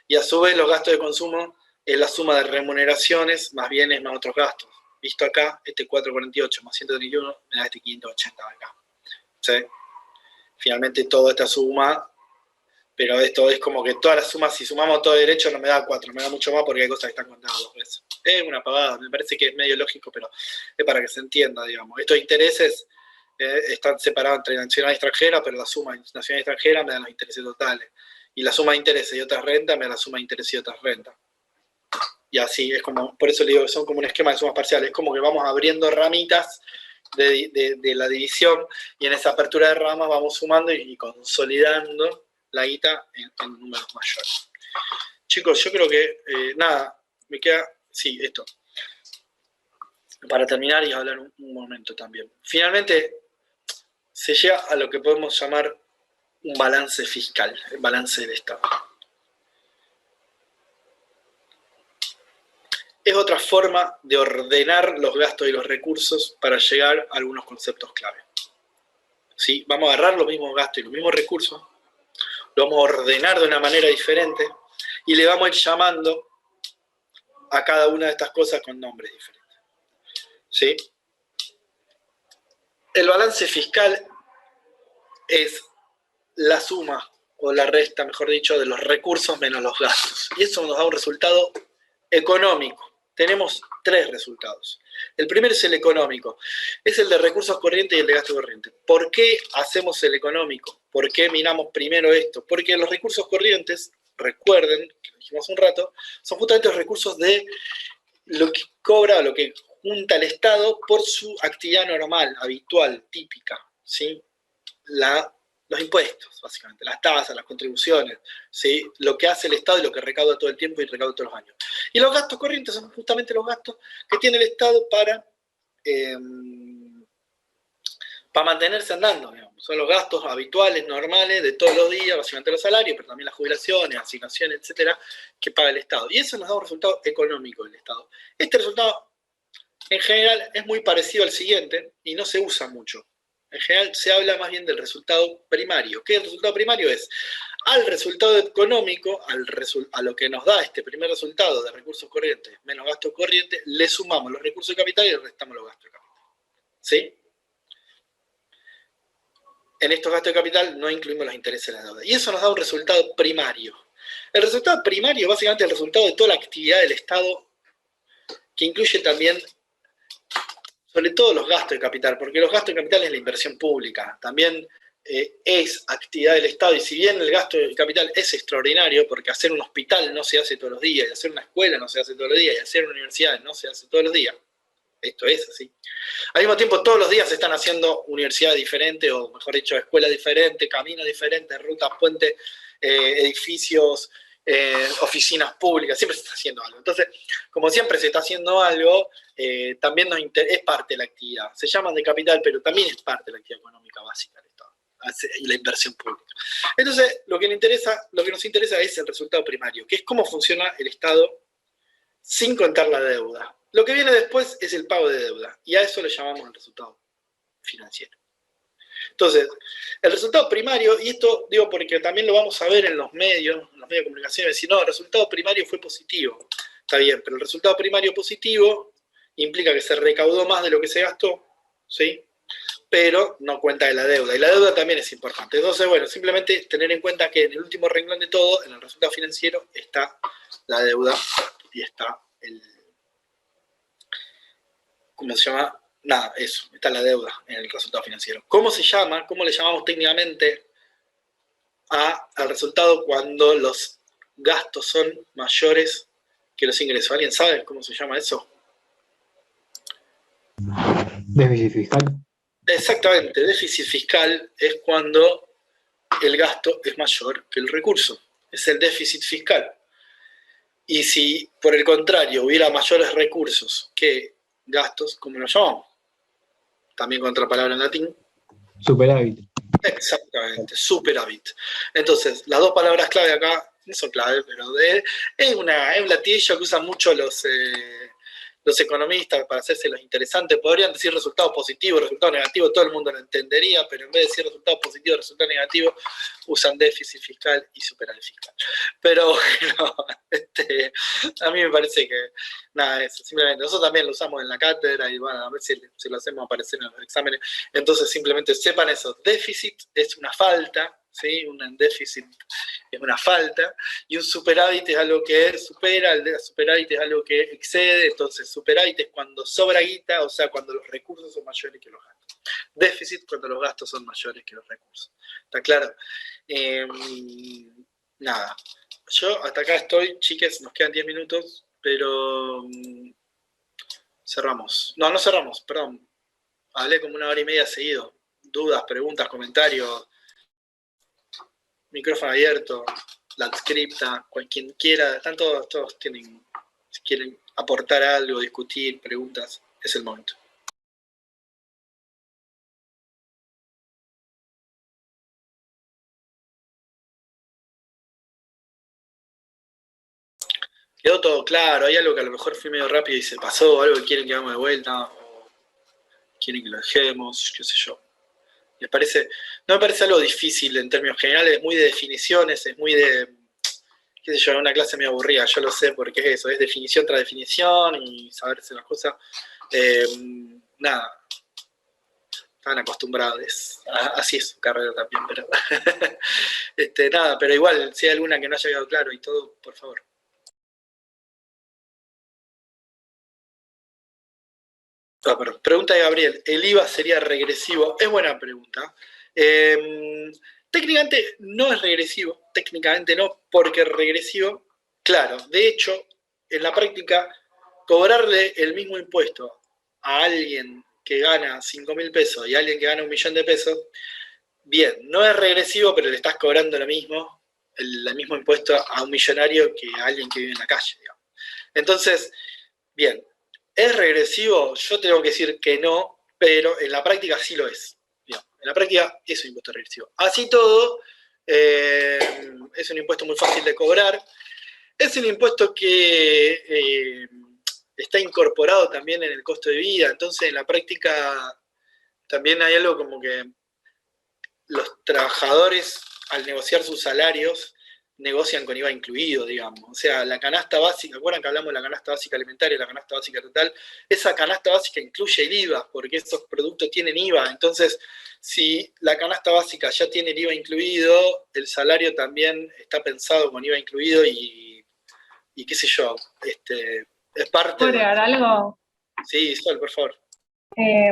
Y a su vez los gastos de consumo es la suma de remuneraciones, más bienes, más otros gastos. Visto acá, 448 más 131 me da 580 acá. ¿Sí? Finalmente toda esta suma, pero esto es como que todas las sumas, si sumamos todo derecho no me da 4, me da mucho más porque hay cosas que están contadas 2 veces. Es una pavada, me parece que es medio lógico, pero es para que se entienda, digamos. Estos intereses están separados entre nacional y extranjera, pero la suma nacional y extranjera me dan los intereses totales. Y la suma de intereses y otras rentas me da la suma de intereses y otras rentas. Y así, es como, por eso le digo que son como un esquema de sumas parciales. Es como que vamos abriendo ramitas de la división y en esa apertura de ramas vamos sumando y consolidando la guita en números mayores. Chicos, yo creo que, nada, me queda, sí, esto. Para terminar y hablar un momento también. Finalmente, se llega a lo que podemos llamar un balance fiscal, el balance del Estado. Es otra forma de ordenar los gastos y los recursos para llegar a algunos conceptos clave. ¿Sí? Vamos a agarrar los mismos gastos y los mismos recursos, lo vamos a ordenar de una manera diferente y le vamos a ir llamando a cada una de estas cosas con nombres diferentes. ¿Sí? El balance fiscal es la suma o la resta, mejor dicho, de los recursos menos los gastos. Y eso nos da un resultado económico. Tenemos 3 resultados. El primero es el económico. Es el de recursos corrientes y el de gasto corriente. ¿Por qué hacemos el económico? ¿Por qué miramos primero esto? Porque los recursos corrientes, recuerden, que lo dijimos un rato, son justamente los recursos de lo que cobra, lo que junta el Estado por su actividad normal, habitual, típica, ¿sí? La los impuestos, básicamente, las tasas, las contribuciones, ¿sí? Lo que hace el Estado y lo que recauda todo el tiempo y recauda todos los años. Y los gastos corrientes son justamente los gastos que tiene el Estado para mantenerse andando, digamos. Son los gastos habituales, normales, de todos los días, básicamente los salarios, pero también las jubilaciones, asignaciones, etcétera, que paga el Estado. Y eso nos da un resultado económico del Estado. Este resultado, en general, es muy parecido al siguiente y no se usa mucho. En general, se habla más bien del resultado primario. ¿Qué es el resultado primario? Es al resultado económico, a lo que nos da este primer resultado de recursos corrientes menos gastos corrientes, le sumamos los recursos de capital y le restamos los gastos de capital. ¿Sí? En estos gastos de capital no incluimos los intereses de la deuda. Y eso nos da un resultado primario. El resultado primario, básicamente, es el resultado de toda la actividad del Estado, que incluye también, sobre todo, los gastos de capital, porque los gastos de capital es la inversión pública. También es actividad del Estado, y si bien el gasto de capital es extraordinario, porque hacer un hospital no se hace todos los días, y hacer una escuela no se hace todos los días, y hacer una universidad no se hace todos los días, esto es así. Al mismo tiempo, todos los días se están haciendo universidades diferentes, o mejor dicho, escuelas diferentes, caminos diferentes, rutas, puentes, edificios, oficinas públicas, siempre se está haciendo algo. Entonces, como siempre se está haciendo algo, también es parte de la actividad. Se llama de capital, pero también es parte de la actividad económica básica del Estado y la inversión pública. Entonces, lo que nos interesa es el resultado primario, que es cómo funciona el Estado sin contar la deuda. Lo que viene después es el pago de deuda, y a eso le llamamos el resultado financiero. Entonces, el resultado primario, y esto digo porque también lo vamos a ver en los medios de comunicación, decir, no, el resultado primario fue positivo. Está bien, pero el resultado primario positivo implica que se recaudó más de lo que se gastó, ¿sí? Pero no cuenta de la deuda, y la deuda también es importante. Entonces, bueno, simplemente tener en cuenta que en el último renglón de todo, en el resultado financiero, está la deuda y está ¿cómo se llama? Nada, eso, está la deuda en el resultado financiero. ¿Cómo se llama? ¿Cómo le llamamos técnicamente al resultado cuando los gastos son mayores que los ingresos? ¿Alguien sabe cómo se llama eso? Déficit fiscal. Exactamente, déficit fiscal es cuando el gasto es mayor que el recurso. Es el déficit fiscal. Y si, por el contrario, hubiera mayores recursos que gastos, ¿cómo lo llamamos? También con otra palabra en latín. Superávit. Exactamente, superávit. Entonces, las dos palabras clave acá, no son clave, pero es un latillo que usan mucho los economistas para hacerse los interesantes. Podrían decir resultado positivo, resultado negativo, todo el mundo lo entendería, pero en vez de decir resultado positivo, resultado negativo, usan déficit fiscal y superávit fiscal. Pero bueno, a mí me parece que nada, eso, simplemente nosotros también lo usamos en la cátedra y bueno, a ver si lo hacemos aparecer en los exámenes. Entonces simplemente sepan eso, déficit es una falta, ¿sí? Un déficit es una falta, y un superávit es algo que supera, el superávit es algo que excede. Entonces superávit es cuando sobra guita, o sea, cuando los recursos son mayores que los gastos. Déficit cuando los gastos son mayores que los recursos. ¿Está claro? Nada, yo hasta acá estoy, chiques, nos quedan 10 minutos, pero cerramos. No cerramos, perdón. Hablé como 1 hora y media seguido. Dudas, preguntas, comentarios, micrófono abierto, la scripta, quien quiera, todos tienen, si quieren aportar algo, discutir, preguntas, es el momento. Quedó todo claro, hay algo que a lo mejor fui medio rápido y se pasó, algo que quieren que hagamos de vuelta, o quieren que lo dejemos, qué sé yo. No me parece algo difícil en términos generales, es muy de definiciones, es muy de, qué sé yo, una clase medio aburrida, yo lo sé porque es eso, es definición tras definición y saberse las cosas. Nada, estaban acostumbrados, así es su carrera también, pero nada, pero igual, si hay alguna que no haya quedado claro y todo, por favor. Perdón. Pregunta de Gabriel, ¿el IVA sería regresivo? Es buena pregunta. Técnicamente no es regresivo, técnicamente no, porque regresivo, claro, de hecho, en la práctica, cobrarle el mismo impuesto a alguien que gana 5.000 pesos y a alguien que gana 1.000.000 de pesos, bien, no es regresivo, pero le estás cobrando lo mismo, el mismo impuesto a un millonario que a alguien que vive en la calle, digamos. Entonces, bien, ¿es regresivo? Yo tengo que decir que no, pero en la práctica sí lo es. Digamos. En la práctica es un impuesto regresivo. Así todo, es un impuesto muy fácil de cobrar. Es un impuesto que está incorporado también en el costo de vida, entonces en la práctica también hay algo como que los trabajadores al negociar sus salarios negocian con IVA incluido, digamos. O sea, la canasta básica, ¿acuerdan que hablamos de la canasta básica alimentaria, la canasta básica total? Esa canasta básica incluye el IVA, porque esos productos tienen IVA. Entonces, si la canasta básica ya tiene el IVA incluido, el salario también está pensado con IVA incluido y qué sé yo, es parte ¿Puedo de... agregar algo? Sí, Sol, por favor.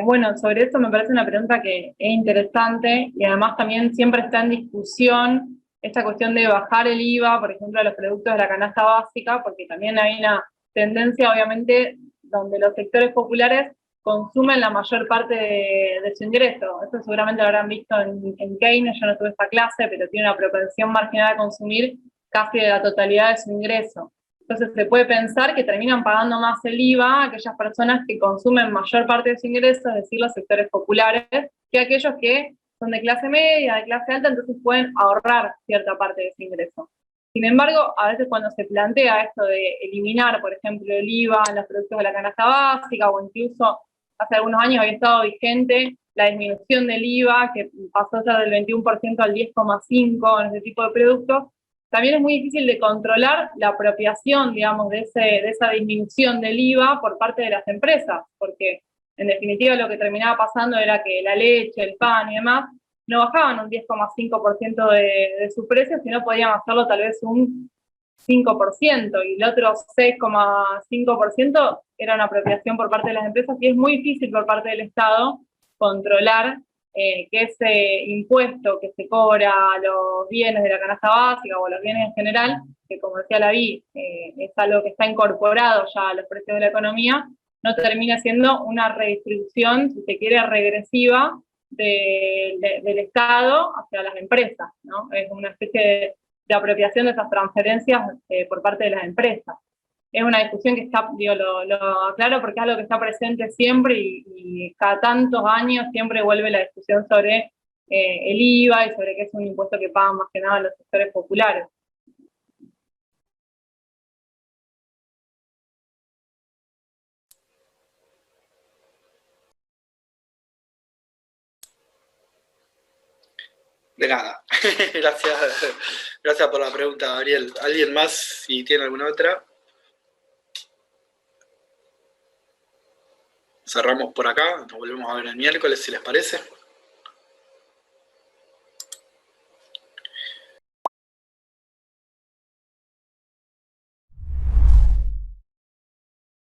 Bueno, sobre eso me parece una pregunta que es interesante y además también siempre está en discusión esta cuestión de bajar el IVA, por ejemplo, a los productos de la canasta básica, porque también hay una tendencia, obviamente, donde los sectores populares consumen la mayor parte de su ingreso. Eso seguramente lo habrán visto en Keynes, yo no tuve esta clase, pero tiene una propensión marginal a consumir casi de la totalidad de su ingreso. Entonces se puede pensar que terminan pagando más el IVA aquellas personas que consumen mayor parte de su ingreso, es decir, los sectores populares, que aquellos que son de clase media, de clase alta, entonces pueden ahorrar cierta parte de su ingreso. Sin embargo, a veces cuando se plantea esto de eliminar, por ejemplo, el IVA en los productos de la canasta básica, o incluso hace algunos años había estado vigente la disminución del IVA, que pasó ya del 21% al 10,5% en ese tipo de productos, también es muy difícil de controlar la apropiación, digamos, de esa disminución del IVA por parte de las empresas, porque en definitiva lo que terminaba pasando era que la leche, el pan y demás no bajaban un 10,5% de su precio, sino podían hacerlo tal vez un 5%, y el otro 6,5% era una apropiación por parte de las empresas, y es muy difícil por parte del Estado controlar que ese impuesto que se cobra a los bienes de la canasta básica o a los bienes en general, que como decía la Vi, es algo que está incorporado ya a los precios de la economía, no termina siendo una redistribución, si se quiere, regresiva del Estado hacia las empresas, ¿no? Es una especie de apropiación de esas transferencias por parte de las empresas. Es una discusión que está, digo, lo aclaro porque es algo que está presente siempre y cada tantos años siempre vuelve la discusión sobre el IVA y sobre que es un impuesto que pagan más que nada los sectores populares. De nada. Gracias por la pregunta, Gabriel. ¿Alguien más, si tiene alguna otra? Cerramos por acá, nos volvemos a ver el miércoles, si les parece.